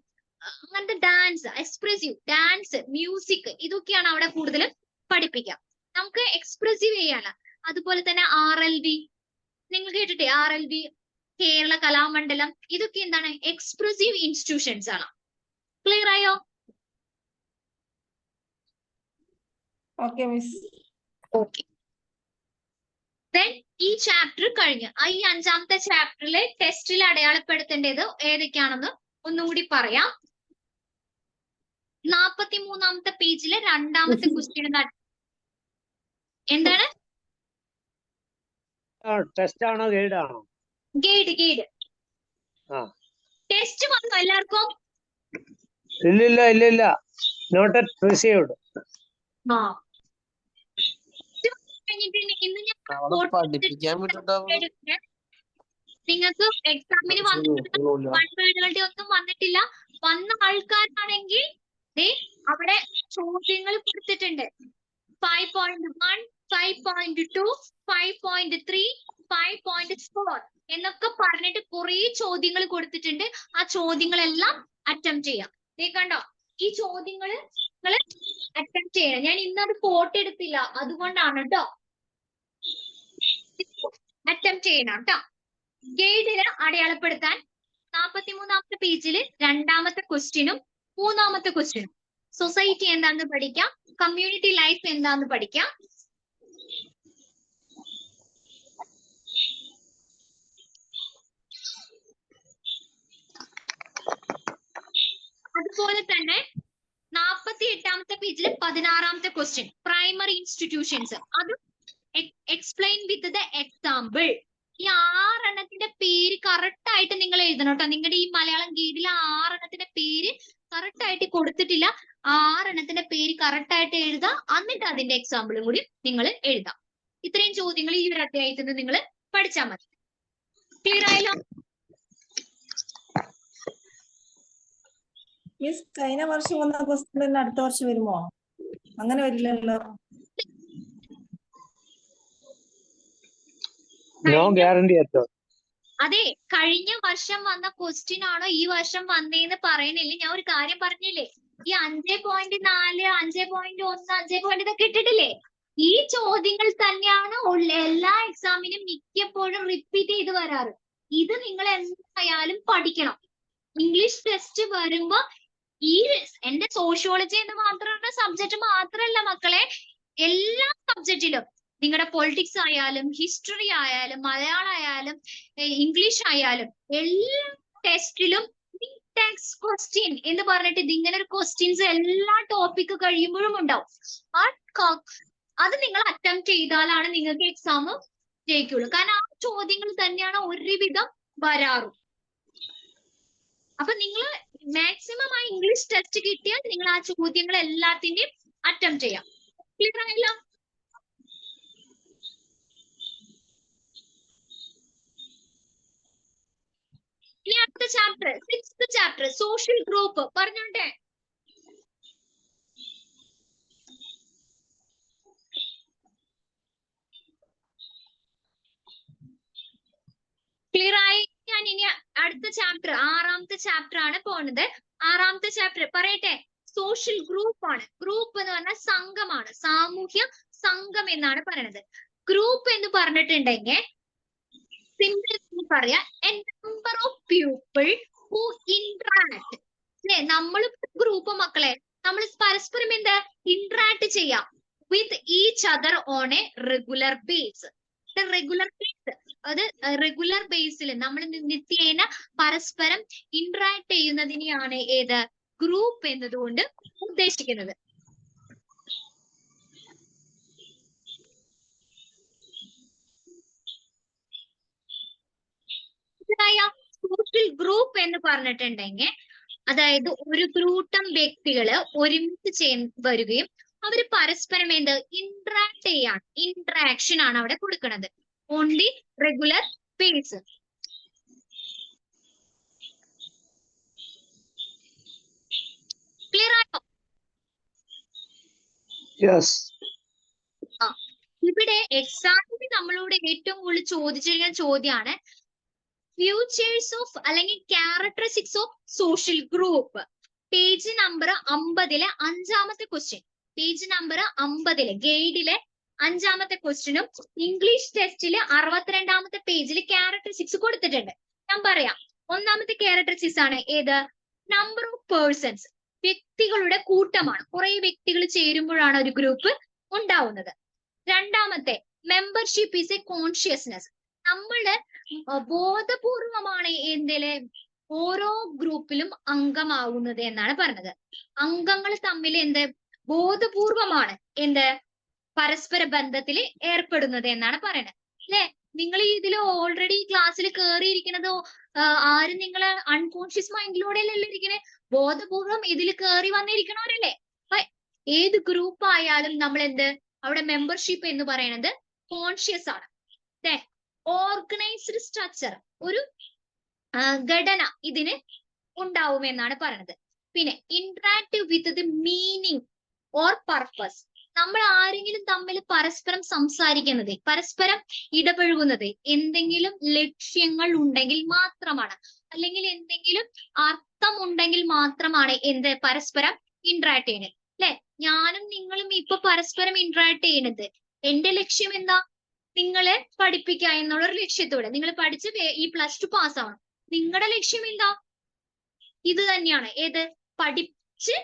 അങ്ങനത്തെ ഡാൻസ്, എക്സ്പ്രസീവ് ഡാൻസ്, മ്യൂസിക്, ഇതൊക്കെയാണ് അവിടെ കൂടുതൽ പഠിപ്പിക്കുക. നമുക്ക് എക്സ്പ്രസീവ് ചെയ്യാണ്. അതുപോലെ തന്നെ RLV, നിങ്ങൾ കേട്ടിട്ടേ? RLV, കേരള കലാമണ്ഡലം, ഇതൊക്കെ എന്താണ്? എക്സ്പ്രസീവ് ഇൻസ്റ്റിറ്റ്യൂഷൻസ് ആണ്. ക്ലിയർ ആയോ? Okay miss. ഓക്കെ. ദെൻ ഈ ചാപ്റ്റർ കഴിഞ്ഞ് ഈ 5ാമത്തെ ചാപ്റ്ററിലെ ടെസ്റ്റിൽ അടയാളപ്പെടുത്തേണ്ടത് ഏതൊക്കെയാണെന്ന് ഒന്നുകൂടി പറയാം. 43ാമത്തെ പേജിലെ 2ാമത്തെ ക്വസ്റ്റ്യൻ എന്താണ്? ടെസ്റ്റ് ആണോ ഗൈഡ് ആണോ? ഗൈഡ്. ടെസ്റ്റ് വന്നോ എല്ലാവർക്കും? ഇല്ല. Not received. ഇന്ന് നിങ്ങൾക്ക് എക്സാമിന് വന്നിട്ടുകളുടെ ഒന്നും വന്നിട്ടില്ല. വന്ന ആൾക്കാരാണെങ്കിൽ അവിടെ ചോദ്യങ്ങൾ കൊടുത്തിട്ടുണ്ട്. 5.1, 5.2, 5.3, 5.4 എന്നൊക്കെ പറഞ്ഞിട്ട് കുറെ ചോദ്യങ്ങൾ കൊടുത്തിട്ടുണ്ട്. ആ ചോദ്യങ്ങളെല്ലാം അറ്റംപ്റ്റ് ചെയ്യാം. കണ്ടോ? ഈ ചോദ്യങ്ങള് നിങ്ങൾ അറ്റംപ്റ്റ് ചെയ്യണം. ഞാൻ ഇന്നത് ഫോട്ടോ എടുത്തില്ല, അതുകൊണ്ടാണ് കേട്ടോ. അറ്റംപ്റ്റ് ചെയ്യണം കേട്ടോ. ഗൈഡില് അടയാളപ്പെടുത്താൻ 43ാമത്തെ പേജിൽ 2ാമത്തെ ക്വസ്റ്റ്യനും 3ാമത്തെ ക്വസ്റ്റ്യനും സൊസൈറ്റി എന്താന്ന് പഠിക്കാം, കമ്മ്യൂണിറ്റി ലൈഫ് എന്താന്ന് പഠിക്കാം. അതുപോലെ തന്നെ 48ാമത്തെ പേജിൽ 16ാമത്തെ ക്വസ്റ്റ്യൻ പ്രൈമറി ഇൻസ്റ്റിറ്റ്യൂഷൻസ്, അത് എക്സ്പ്ലെയിൻ വിത്ത് ദ എക്സാമ്പിൾ. ഈ 6 എണ്ണത്തിന്റെ പേര് കറക്റ്റ് ആയിട്ട് നിങ്ങൾ എഴുതണം കേട്ടോ. നിങ്ങളുടെ ഈ മലയാളം ഗൈഡിൽ 6 എണ്ണത്തിന്റെ പേര് കറക്റ്റ് ആയിട്ട് കൊടുത്തിട്ടില്ല. 6 എണ്ണത്തിന്റെ പേര് കറക്റ്റ് ആയിട്ട് എഴുതുക. എന്നിട്ട് അതിന്റെ എക്സാമ്പിളും കൂടി നിങ്ങൾ എഴുതാം. ഇത്രയും ചോദ്യങ്ങൾ ഈ ഒരു അധ്യായത്തിൽ നിന്ന് നിങ്ങൾ പഠിച്ചാൽ മതി. ക്ലിയർ ആയല്ലോ? മിസ്, കഴിഞ്ഞ വർഷം വന്ന ക്വസ്റ്റ്യൻ തന്നെ അടുത്ത വർഷം വരുമോ? അങ്ങനെ വരില്ലല്ലോ. നോ ഗ്യാരണ്ടി അറ്റോ. അതെ, കഴിഞ്ഞ വർഷം വന്ന ക്വസ്റ്റ്യൻ ആണോ ഈ വർഷം വന്നേന്ന് പറയുന്നില്ല. ഞാൻ ഒരു കാര്യം പറഞ്ഞില്ലേ, ഈ 5.4, 5.1, 5 ഇതൊക്കെ ഇട്ടിട്ടില്ലേ? ഈ ചോദ്യങ്ങൾ തന്നെയാണ് എല്ലാ എക്സാമിനും മിക്കപ്പോഴും റിപ്പീറ്റ് ചെയ്ത് വരാറ്. ഇത് നിങ്ങൾ എന്തായാലും പഠിക്കണം. ഇംഗ്ലീഷ് ടെസ്റ്റ് വരുമ്പോ ഈ എന്റെ സോഷ്യോളജി എന്ന് മാത്രമുള്ള സബ്ജക്ട് മാത്രമല്ല മക്കളെ, എല്ലാ സബ്ജക്റ്റിലും നിങ്ങളുടെ പൊളിറ്റിക്സ് ആയാലും ഹിസ്റ്ററി ആയാലും മലയാളം ആയാലും ഇംഗ്ലീഷ് ആയാലും എല്ലാ ടെസ്റ്റിലും ടെക്സ്റ്റ് ക്വസ്റ്റ്യൻ എന്ന് പറഞ്ഞിട്ട് ഇതിങ്ങനെ ഒരു ക്വസ്റ്റ്യൻസ് എല്ലാ ടോപ്പിക് കഴിയുമ്പോഴും ഉണ്ടാവും. അത് നിങ്ങൾ അറ്റംപ്റ്റ് ചെയ്താലാണ് നിങ്ങൾക്ക് എക്സാം ജയിക്കുള്ളൂ. കാരണം ആ ചോദ്യങ്ങൾ തന്നെയാണ് ഒരുവിധം വരാറും. അപ്പൊ നിങ്ങൾ മാക്സിമം ആ ഇംഗ്ലീഷ് ടെസ്റ്റ് കിട്ടിയാൽ നിങ്ങൾ ആ ചോദ്യങ്ങൾ എല്ലാത്തിന്റെയും അറ്റംപ്റ്റ് ചെയ്യാം. ക്ലിയർ ആയല്ലോ? ഇനി അടുത്ത chapter 6th chapter social group പറഞ്ഞോട്ടെ. ക്ലിയർ ആയി? ഞാൻ ഇനി അടുത്ത ചാപ്റ്റർ 6ാമത്തെ ചാപ്റ്റർ ആണ് പോകുന്നത്. 6ാമത്തെ ചാപ്റ്റർ പറയട്ടെ, സോഷ്യൽ ഗ്രൂപ്പ് ആണ്. ഗ്രൂപ്പ് എന്ന് പറഞ്ഞാൽ സംഘമാണ്, സാമൂഹ്യ സംഘം എന്നാണ് പറയുന്നത്. ഗ്രൂപ്പ് എന്ന് പറഞ്ഞിട്ടുണ്ടെങ്കിൽ സിമ്പിൾ പറയാ A number of people who interact. അല്ലെ, നമ്മൾ ഗ്രൂപ്പ് മക്കളെ നമ്മൾ പരസ്പരം എന്താ ഇന്ററാക്ട് ചെയ്യാം with each other on A regular base. Regular base അത് റെഗുലർ ബേസിൽ നമ്മൾ നിത്യേന പരസ്പരം ഇന്ററാക്ട് ചെയ്യുന്നതിനെയാണ് ഏത് ഗ്രൂപ്പ് എന്നതുകൊണ്ട് ഉദ്ദേശിക്കുന്നത്. സോഷ്യൽ ഗ്രൂപ്പ് എന്ന് പറഞ്ഞിട്ടുണ്ടെങ്കിൽ അതായത് ഒരു കൂട്ടം വ്യക്തികള് ഒരുമിച്ച് വരികയും അവര് പരസ്പരം എന്ത് ഇന്ററാക്ട് ചെയ്യാണ്, ഇന്ററാക്ഷൻ ആണ് അവിടെ കൊടുക്കുന്നത് on the regular base. Clear ആയോ? ഇവിടെ എക്സാമിന് നമ്മളോട് ഏറ്റവും കൂടുതൽ ചോദിച്ചിരിക്കുന്ന ചോദ്യമാണ് ഫ്യൂച്ചേഴ്സ് ഓഫ് അല്ലെങ്കിൽ characteristics of social group. Page number 50-ലെ 5-ാമത്തെ ക്വസ്റ്റ്യൻ. പേജ് നമ്പർ 50-ലെ ഗൈഡിലെ 5-ാമത്തെ ക്വസ്റ്റ്യനും ഇംഗ്ലീഷ് ടെസ്റ്റില് 62-ാമത്തെ പേജിൽ ക്യാരക്ടറിസ്റ്റിക്സ് കൊടുത്തിട്ടുണ്ട്. ഞാൻ പറയാം. 1-ാമത്തെ ക്യാരക്ടറിസ്റ്റിക്സ് ആണ് ഏത്? നമ്പർ ഓഫ് പേഴ്സൺസ്, വ്യക്തികളുടെ കൂട്ടമാണ്. കുറെ വ്യക്തികൾ ചേരുമ്പോഴാണ് ഒരു ഗ്രൂപ്പ് ഉണ്ടാവുന്നത്. 2-ാമത്തെ മെമ്പർഷിപ്പ് ഈസ് എ കോൺഷ്യസ്നെസ്. നമ്മള് ബോധപൂർവമാണ് എന്തില് ഓരോ ഗ്രൂപ്പിലും അംഗമാവുന്നത് എന്നാണ് പറഞ്ഞത്. അംഗങ്ങൾ തമ്മിൽ എന്ത് ബോധപൂർവമാണ് എന്ത് പരസ്പര ബന്ധത്തിൽ ഏർപ്പെടുന്നത് എന്നാണ് പറയുന്നത്. അല്ലെ, നിങ്ങൾ ഇതിൽ ഓൾറെഡി ക്ലാസ്സിൽ കയറിയിരിക്കുന്നതോ ആരും നിങ്ങള് അൺകോൺഷ്യസ് മൈൻഡിലൂടെ അല്ലല്ലോ ഇരിക്കണേ, ബോധപൂർവം ഇതിൽ കയറി വന്നിരിക്കണവരല്ലേ. അപ്പൊ ഏത് ഗ്രൂപ്പ് ആയാലും നമ്മൾ എന്ത് അവിടെ മെമ്പർഷിപ്പ് എന്ന് പറയുന്നത് കോൺഷ്യസ് ആണ്. ഓർഗനൈസ്ഡ് സ്ട്രക്ചർ, ഒരു ഘടന ഇതിന് ഉണ്ടാവുമെന്നാണ് പറയുന്നത്. പിന്നെ interactive with the meaning or purpose. നമ്മൾ ആരെങ്കിലും തമ്മിൽ പരസ്പരം സംസാരിക്കുന്നത്, പരസ്പരം ഇടപഴകുന്നത് എന്തെങ്കിലും ലക്ഷ്യങ്ങൾ ഉണ്ടെങ്കിൽ മാത്രമാണ്, അല്ലെങ്കിൽ എന്തെങ്കിലും അർത്ഥമുണ്ടെങ്കിൽ മാത്രമാണ് എന്ത് പരസ്പരം ഇന്ററാക്ട് ചെയ്യുന്നത്. അല്ലെ, ഞാനും നിങ്ങളും ഇപ്പൊ പരസ്പരം ഇന്ററാക്ട് ചെയ്യുന്നത് എന്റെ ലക്ഷ്യം എന്താ? നിങ്ങളെ പഠിപ്പിക്കുക എന്നുള്ളൊരു ലക്ഷ്യത്തോടെ. നിങ്ങൾ പഠിച്ച് ഈ +2 പാസ്സാവണം. നിങ്ങളുടെ ലക്ഷ്യം എന്താ? ഇത് തന്നെയാണ്. ഏത്? പഠിച്ച്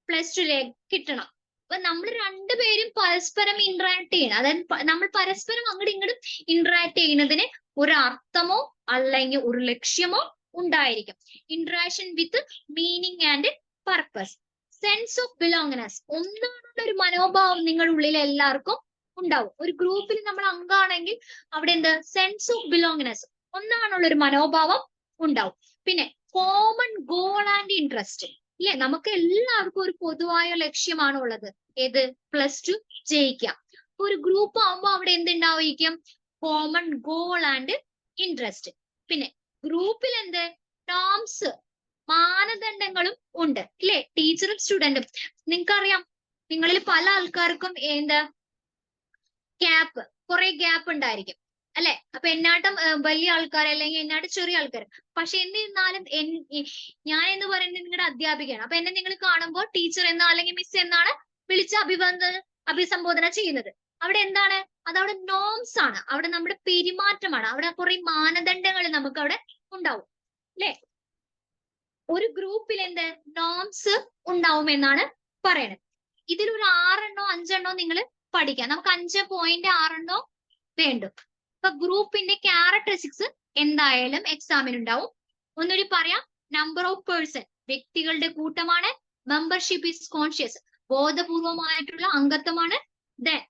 +2 കിട്ടണം. അപ്പൊ നമ്മൾ രണ്ടുപേരും പരസ്പരം ഇന്ററാക്ട് ചെയ്യണം. അതായത് നമ്മൾ പരസ്പരം അങ്ങോട്ടും ഇങ്ങോട്ടും ഇന്ററാക്ട് ചെയ്യുന്നതിന് ഒരു അർത്ഥമോ അല്ലെങ്കിൽ ഒരു ലക്ഷ്യമോ ഉണ്ടായിരിക്കും. Interaction with meaning and purpose. Sense of belongingness, ഒന്നാണുള്ള ഒരു മനോഭാവം നിങ്ങളുടെ ഉള്ളിൽ എല്ലാവർക്കും ഉണ്ടാവും. ഒരു ഗ്രൂപ്പിൽ നമ്മൾ അംഗമാണെങ്കിൽ അവിടെ എന്ത് സെൻസ് ഓഫ് ബിലോങ്നെസ്, ഒന്നാണുള്ള ഒരു മനോഭാവം ഉണ്ടാവും. പിന്നെ കോമൺ ഗോൾ ആൻഡ് ഇൻട്രസ്റ്റ്. ഇല്ലേ, നമുക്ക് എല്ലാവർക്കും ഒരു പൊതുവായ ലക്ഷ്യമാണ് ഉള്ളത്. ഏത്? +2 ജയിക്കാം. ഒരു ഗ്രൂപ്പ് ആവുമ്പോൾ അവിടെ എന്തുണ്ടായിരിക്കും? Common goal and interest. പിന്നെ ഗ്രൂപ്പിൽ എന്ത് നോംസ്, മാനദണ്ഡങ്ങളും ഉണ്ട്. ഇല്ലേ, ടീച്ചറും സ്റ്റുഡന്റും. നിങ്ങൾക്കറിയാം, നിങ്ങളിൽ പല ആൾക്കാർക്കും എന്ത് ഗ്യാപ്പ്, കുറെ ഗ്യാപ്പ് ഉണ്ടായിരിക്കും അല്ലെ. അപ്പൊ എന്നാട്ടം വലിയ ആൾക്കാർ അല്ലെങ്കിൽ എന്നാട്ടം ചെറിയ ആൾക്കാർ. പക്ഷെ എന്നിരുന്നാലും ഞാൻ എന്ന് പറയുന്നത് നിങ്ങളുടെ അധ്യാപികയാണ്. അപ്പൊ എന്നെ നിങ്ങൾ കാണുമ്പോൾ ടീച്ചർ എന്നാ അല്ലെങ്കിൽ മിസ് എന്നാണ് വിളിച്ച് അഭിസംബോധന ചെയ്യുന്നത്. അവിടെ എന്താണ്? അതവിടെ നോംസ് ആണ്, അവിടെ നമ്മുടെ പെരുമാറ്റമാണ്, അവിടെ കുറെ മാനദണ്ഡങ്ങൾ നമുക്ക് അവിടെ ഉണ്ടാവും. അല്ലെ, ഒരു ഗ്രൂപ്പിൽ എന്ത് നോംസ് ഉണ്ടാവും എന്നാണ് പറയണത്. ഇതിലൊരു 6 5 നിങ്ങൾ പഠിക്കാം. നമുക്ക് 5.6 വേണ്ടും. അപ്പൊ ഗ്രൂപ്പിന്റെ ക്യാരക്ടറിസ്റ്റിക്സ് എന്തായാലും എക്സാമിന് ഉണ്ടാവും. ഒന്നുകൂടി പറയാം. നമ്പർ ഓഫ് പേഴ്സൺ, വ്യക്തികളുടെ കൂട്ടമാണ്. മെമ്പർഷിപ്പ് ഈസ് കോൺഷ്യസ്, ബോധപൂർവമായിട്ടുള്ള അംഗത്വമാണ്. ദെൻ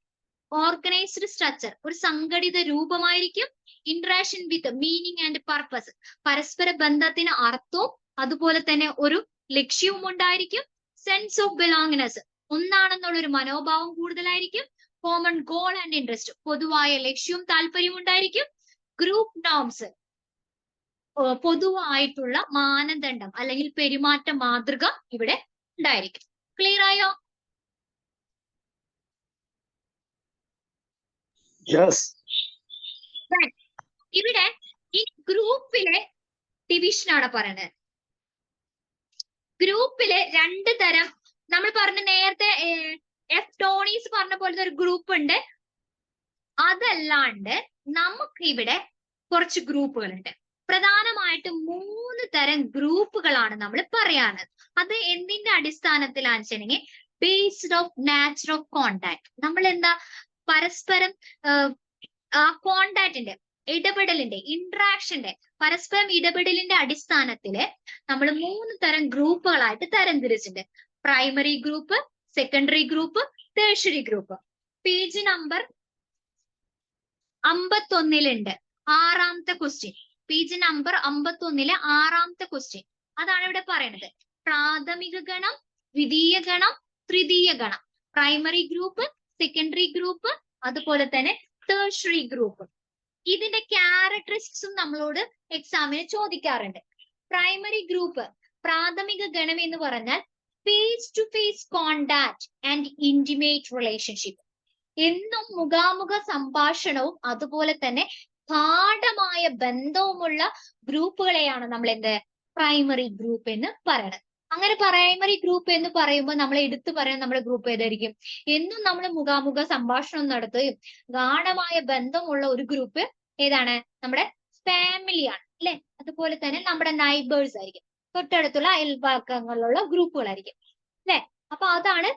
ഓർഗനൈസ്ഡ് സ്ട്രക്ചർ, ഒരു സംഘടിത രൂപമായിരിക്കും. Interaction with meaning and purpose, പരസ്പര ബന്ധത്തിന് അർത്ഥവും അതുപോലെ തന്നെ ഒരു ലക്ഷ്യവും ഉണ്ടായിരിക്കും. സെൻസ് ഓഫ് ബിലോങ്നെസ്, ഒന്നാണെന്നുള്ള ഒരു മനോഭാവം കൂടുതലായിരിക്കും. കോമൺ ഗോൾ ആൻഡ് ഇൻട്രസ്റ്റ്, പൊതുവായ ലക്ഷ്യവും താല്പര്യവും ഉണ്ടായിരിക്കും. ഗ്രൂപ്പ് നോംസ്, പൊതുവായിട്ടുള്ള മാനദണ്ഡം അല്ലെങ്കിൽ പെരുമാറ്റ മാതൃക ഇവിടെ ഉണ്ടായിരിക്കും. ക്ലിയർ ആയോ? ഇവിടെ ഈ ഗ്രൂപ്പിലെ ഡിവിഷനാണ് പറയുന്നത്. ഗ്രൂപ്പില് 2 തരം നമ്മൾ പറഞ്ഞ നേരത്തെ എഫ് ടോണീസ് പറഞ്ഞ പോലത്തെ ഒരു ഗ്രൂപ്പ് ഉണ്ട്. അതല്ലാണ്ട് നമുക്ക് ഇവിടെ കുറച്ച് ഗ്രൂപ്പുകളുണ്ട്. പ്രധാനമായിട്ടും 3 തരം ഗ്രൂപ്പുകളാണ് നമ്മൾ പറയാറ്. അത് എന്തിന്റെ അടിസ്ഥാനത്തിലാണെന്ന് വെച്ചിട്ടുണ്ടെങ്കിൽ based of nature of contact. നമ്മൾ എന്താ പരസ്പരം ആ കോണ്ടാക്ടിന്റെ ഇടപെടലിന്റെ ഇന്ററാക്ഷന്റെ പരസ്പരം ഇടപെടലിന്റെ അടിസ്ഥാനത്തില് നമ്മൾ 3 തരം ഗ്രൂപ്പുകളായിട്ട് തരംതിരിച്ചിട്ടുണ്ട്. Primary group, secondary group, tertiary group. Page number 51 6ാമത്തെ ക്വസ്റ്റ്യൻ. പേജ് നമ്പർ 51 6ാമത്തെ ക്വസ്റ്റ്യൻ അതാണ് ഇവിടെ പറയുന്നത്. പ്രാഥമിക ഗണം, ദ്വിതീയ ഗണം, തൃതീയ ഗണം. പ്രൈമറി ഗ്രൂപ്പ്, സെക്കൻഡറി ഗ്രൂപ്പ്, അതുപോലെ തന്നെ ടേഴ്സറി ഗ്രൂപ്പ്. ഇതിന്റെ ക്യാരക്ടറിസ്റ്റിക്സും നമ്മളോട് എക്സാമിന് ചോദിക്കാറുണ്ട്. പ്രൈമറി ഗ്രൂപ്പ്, പ്രാഥമിക ഗണം എന്ന് പറഞ്ഞാൽ face to face contact and intimate relationship. എന്നും മുഖാമുഖ സംഭാഷണവും അതുപോലെ തന്നെ ഗാഢമായ ബന്ധവുമുള്ള ഗ്രൂപ്പുകളെയാണ് നമ്മൾ എന്ത് പ്രൈമറി ഗ്രൂപ്പ് എന്ന് പറയുന്നത്. അങ്ങനെ പ്രൈമറി ഗ്രൂപ്പ് എന്ന് പറയുമ്പോൾ നമ്മൾ എടുത്തു പറയുന്ന നമ്മുടെ ഗ്രൂപ്പ് ഏതായിരിക്കും? എന്നും നമ്മൾ മുഖാമുഖ സംഭാഷണം നടത്തുകയും ഗാഢമായ ബന്ധമുള്ള ഒരു ഗ്രൂപ്പ് ഏതാണ്? നമ്മുടെ ഫാമിലിയാണ് അല്ലെ. അതുപോലെ തന്നെ നമ്മുടെ നൈബേഴ്സ് ആയിരിക്കും, തൊട്ടടുത്തുള്ള അയൽപക്കങ്ങളിലുള്ള ഗ്രൂപ്പുകളായിരിക്കും അല്ലെ. അപ്പൊ അതാണ്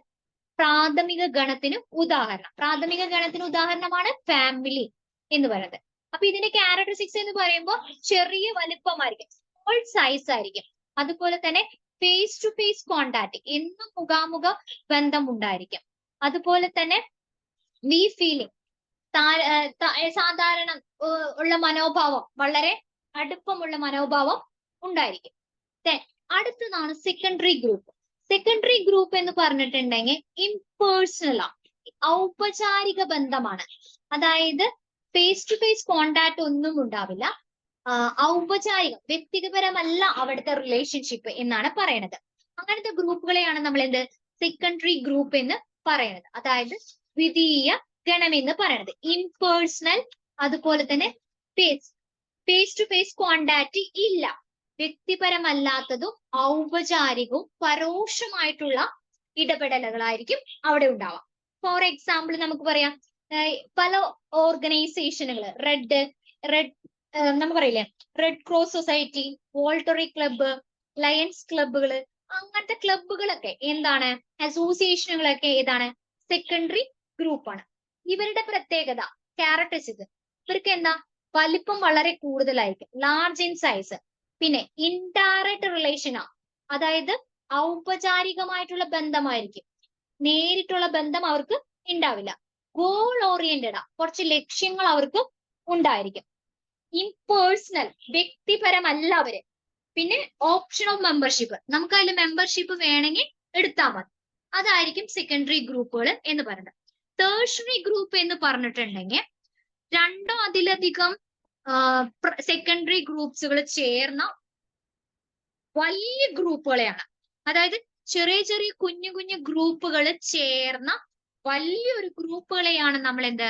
പ്രാഥമിക ഗണത്തിന് ഉദാഹരണം. പ്രാഥമിക ഗണത്തിന് ഉദാഹരണമാണ് ഫാമിലി എന്ന് പറയുന്നത്. അപ്പൊ ഇതിന്റെ ക്യാരക്ടറിസ്റ്റിക്സ് എന്ന് പറയുമ്പോൾ ചെറിയ വലിപ്പമായിരിക്കും, സ്മോൾ സൈസ് ആയിരിക്കും. അതുപോലെ തന്നെ ഫേസ് ടു ഫേസ് കോണ്ടാക്ട്, എന്നും മുഖാമുഖ ബന്ധം ഉണ്ടായിരിക്കും. അതുപോലെ തന്നെ വി ഫീലിംഗ്, സാധാരണ ഉള്ള മനോഭാവം, വളരെ അടുപ്പമുള്ള മനോഭാവം ഉണ്ടായിരിക്കും. അടുത്തതാണ് സെക്കൻഡറി ഗ്രൂപ്പ്. സെക്കൻഡറി ഗ്രൂപ്പ് എന്ന് പറഞ്ഞിട്ടുണ്ടെങ്കിൽ ഇംപേഴ്സണൽ ആണ്, ഔപചാരിക ബന്ധമാണ്. അതായത് ഫേസ് ടു ഫേസ് കോണ്ടാക്ട് ഒന്നും ഉണ്ടാവില്ല, ഔപചാരികം, വ്യക്തിപരമല്ല അവിടുത്തെ റിലേഷൻഷിപ്പ് എന്നാണ് പറയണത്. അങ്ങനത്തെ ഗ്രൂപ്പുകളെയാണ് നമ്മൾ എന്ത് സെക്കൻഡറി ഗ്രൂപ്പ് എന്ന് പറയുന്നത്. അതായത് ദ്വിതീയ ഗണം എന്ന് പറയുന്നത് ഇംപേഴ്സണൽ, അതുപോലെ തന്നെ ഫേസ് ടു ഫേസ് കോണ്ടാക്ട് ഇല്ല, വ്യക്തിപരമല്ലാത്തതും ഔപചാരികവും പരോക്ഷമായിട്ടുള്ള ഇടപെടലുകളായിരിക്കും അവിടെ ഉണ്ടാവാം. ഫോർ എക്സാമ്പിൾ നമുക്ക് പറയാം, പല ഓർഗനൈസേഷനുകൾ, നമുക്ക് പറയില്ലേ, Red Cross Society, voluntary club, Lions ക്ലബ്ബുകള്, അങ്ങനത്തെ ക്ലബ്ബുകളൊക്കെ എന്താണ്, അസോസിയേഷനുകളൊക്കെ ഏതാണ്? സെക്കൻഡറി ഗ്രൂപ്പാണ്. ഇവരുടെ പ്രത്യേകത, ക്യാരക്ടറിസ്റ്റിക്സ്, ഇവർക്ക് എന്താ വലിപ്പം വളരെ കൂടുതലായിരിക്കും, ലാർജ് ഇൻ സൈസ്. പിന്നെ ഇൻഡയറക്റ്റ് റിലേഷനാ, അതായത് ഔപചാരികമായിട്ടുള്ള ബന്ധമായിരിക്കും, നേരിട്ടുള്ള ബന്ധം അവർക്ക് ഉണ്ടാവില്ല. ഗോൾ ഓറിയന്റഡ് ആ, കുറച്ച് ലക്ഷ്യങ്ങൾ അവർക്ക് ഉണ്ടായിരിക്കും. ഇംപേഴ്സണൽ, വ്യക്തിപരമല്ല അവര്. പിന്നെ ഓപ്ഷൻ ഓഫ് മെമ്പർഷിപ്പ്, നമുക്ക് അതിൽ മെമ്പർഷിപ്പ് വേണമെങ്കിൽ എടുത്താൽ മതി, അതായിരിക്കും സെക്കൻഡറി ഗ്രൂപ്പുകൾ എന്ന് പറയുന്നത്. ടേഴ്സറി ഗ്രൂപ്പ് എന്ന് പറഞ്ഞിട്ടുണ്ടെങ്കിൽ 2 അതിലധികം സെക്കൻഡറി ഗ്രൂപ്പ്സുകൾ ചേർന്ന വലിയ ഗ്രൂപ്പുകളെയാണ്, അതായത് ചെറിയ ചെറിയ കുഞ്ഞു കുഞ്ഞു ഗ്രൂപ്പുകൾ ചേർന്ന വലിയൊരു ഗ്രൂപ്പുകളെയാണ് നമ്മൾ എന്ത്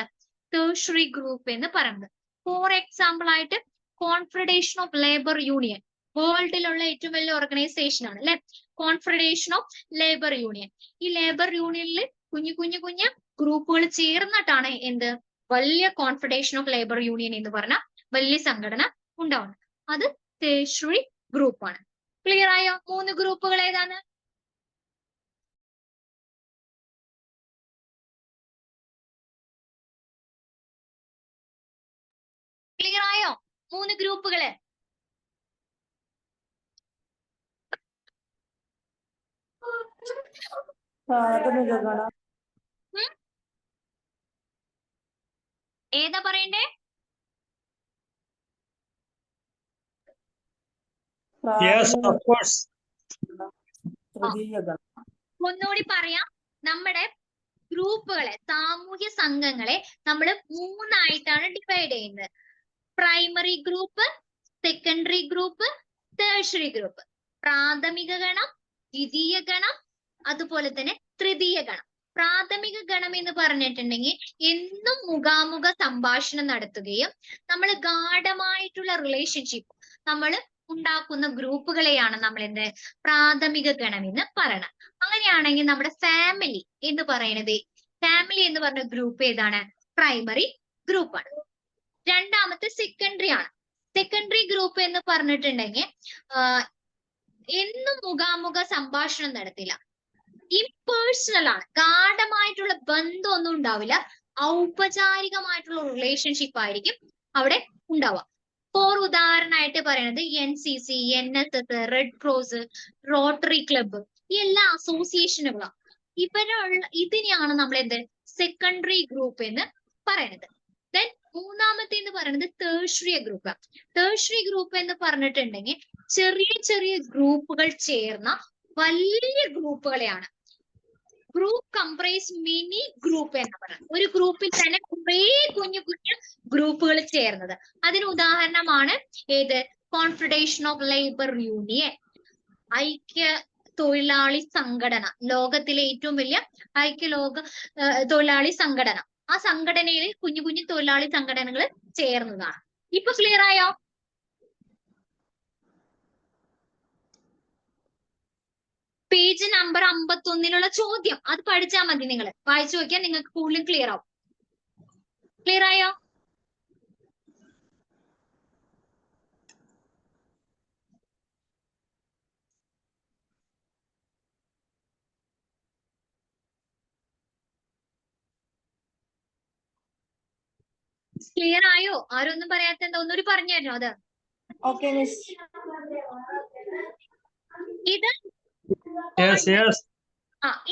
ടേഴ്സറി ഗ്രൂപ്പ് എന്ന് പറയുന്നത്. ഫോർ എക്സാമ്പിൾ ആയിട്ട് കോൺഫെഡറേഷൻ ഓഫ് ലേബർ യൂണിയൻ, വേൾഡിലുള്ള ഏറ്റവും വലിയ ഓർഗനൈസേഷൻ ആണ് അല്ലെ, കോൺഫെഡറേഷൻ ഓഫ് ലേബർ യൂണിയൻ. ഈ ലേബർ യൂണിയനിൽ കുഞ്ഞു കുഞ്ഞു കുഞ്ഞു ഗ്രൂപ്പുകൾ ചേർന്നിട്ടാണ് എന്ത് വലിയ കോൺഫെഡറേഷൻ ഓഫ് ലേബർ യൂണിയൻ എന്ന് പറഞ്ഞ വലിയ സംഘടന ഉണ്ടാവുന്നത്. അത് ടേഴ്സറി ഗ്രൂപ്പാണ്. ക്ലിയർ ആയോ? 3 ഗ്രൂപ്പുകൾ ഏതാണ്? ക്ലിയർ ആയോ? 3 ഗ്രൂപ്പുകള്. ഏതാ പറയണ്ടേ? Yes, of course. ഒന്നുകൂടി പറയാം, നമ്മുടെ ഗ്രൂപ്പുകളെ, സാമൂഹ്യ സംഘങ്ങളെ നമ്മൾ 3 ആയിട്ടാണ് ഡിവൈഡ് ചെയ്യുന്നത്. Primary group, secondary group, tertiary group. പ്രാഥമിക ഗണം, ദ്വിതീയ ഗണം, അതുപോലെ തന്നെ തൃതീയ ഗണം. പ്രാഥമിക ഗണം എന്ന് പറഞ്ഞിട്ടുണ്ടെങ്കിൽ എന്നും മുഖാമുഖ സംഭാഷണം നടത്തുകയും നമ്മൾ ഗാഢമായിട്ടുള്ള റിലേഷൻഷിപ്പ് നമ്മൾ ഉണ്ടാക്കുന്ന ഗ്രൂപ്പുകളെയാണ് നമ്മൾ എന്ത് പ്രാഥമിക ഗണം എന്ന് പറയണം. അങ്ങനെയാണെങ്കിൽ നമ്മുടെ ഫാമിലി എന്ന് പറയുന്നത്, ഫാമിലി എന്ന് പറഞ്ഞ ഗ്രൂപ്പ് ഏതാണ്? പ്രൈമറി ഗ്രൂപ്പാണ്. രണ്ടാമത്തെ സെക്കൻഡറി ആണ്. സെക്കൻഡറി ഗ്രൂപ്പ് എന്ന് പറഞ്ഞിട്ടുണ്ടെങ്കിൽ എന്നും മുഖാമുഖ സംഭാഷണം നടത്തില്ല, ഇംപേഴ്സണൽ ആണ്, ഗാഢമായിട്ടുള്ള ബന്ധമൊന്നും ഉണ്ടാവില്ല, ഔപചാരികമായിട്ടുള്ള റിലേഷൻഷിപ്പ് ആയിരിക്കും അവിടെ ഉണ്ടാവുക. ഫോർ ഉദാഹരണമായിട്ട് പറയുന്നത് NCC, NSS, red cross, rotary club, ഈ എല്ലാ അസോസിയേഷനുകളാണ്. ഇതിനെയാണ് നമ്മൾ എന്ത് സെക്കൻഡറി ഗ്രൂപ്പ് എന്ന് പറയുന്നത്. ദെൻ മൂന്നാമത്തെ എന്ന് പറയുന്നത് ടേഴ്സറി ഗ്രൂപ്പ്. ടേഴ്സറി ഗ്രൂപ്പ് എന്ന് പറഞ്ഞിട്ടുണ്ടെങ്കിൽ ചെറിയ ചെറിയ ഗ്രൂപ്പുകൾ ചേർന്ന വലിയ ഗ്രൂപ്പുകളെയാണ് ഗ്രൂപ്പ് കംപ്രൈസ് മിനി ഗ്രൂപ്പ് എന്ന് പറയുന്നത്. ഒരു ഗ്രൂപ്പിൽ തന്നെ കുറേ കുഞ്ഞു കുഞ്ഞു ഗ്രൂപ്പുകൾ ചേർന്നത്. അതിന് ഉദാഹരണമാണ് ഏത്? കോൺഫെഡറേഷൻ ഓഫ് ലേബർ യൂണിയൻ, ഐക്യ തൊഴിലാളി സംഘടന, ലോകത്തിലെ ഏറ്റവും വലിയ തൊഴിലാളി സംഘടന. ആ സംഘടനയിൽ കുഞ്ഞു കുഞ്ഞു തൊഴിലാളി സംഘടനകൾ ചേർന്നതാണ്. ഇപ്പൊ ക്ലിയർ ആയോ? പേജ് നമ്പർ 51 ചോദ്യം അത് പഠിച്ചാൽ മതി. നിങ്ങൾ വായിച്ചു നോക്കിയാൽ നിങ്ങൾക്ക് കൂടുതലും ക്ലിയർ ആവും. ക്ലിയർ ആയോ? ക്ലിയർ ആയോ? ആരും ഒന്നും പറയാത്ത എന്താ? ഒന്നുകൂടി പറഞ്ഞു തരണോ അത്? Okay miss. ഇത്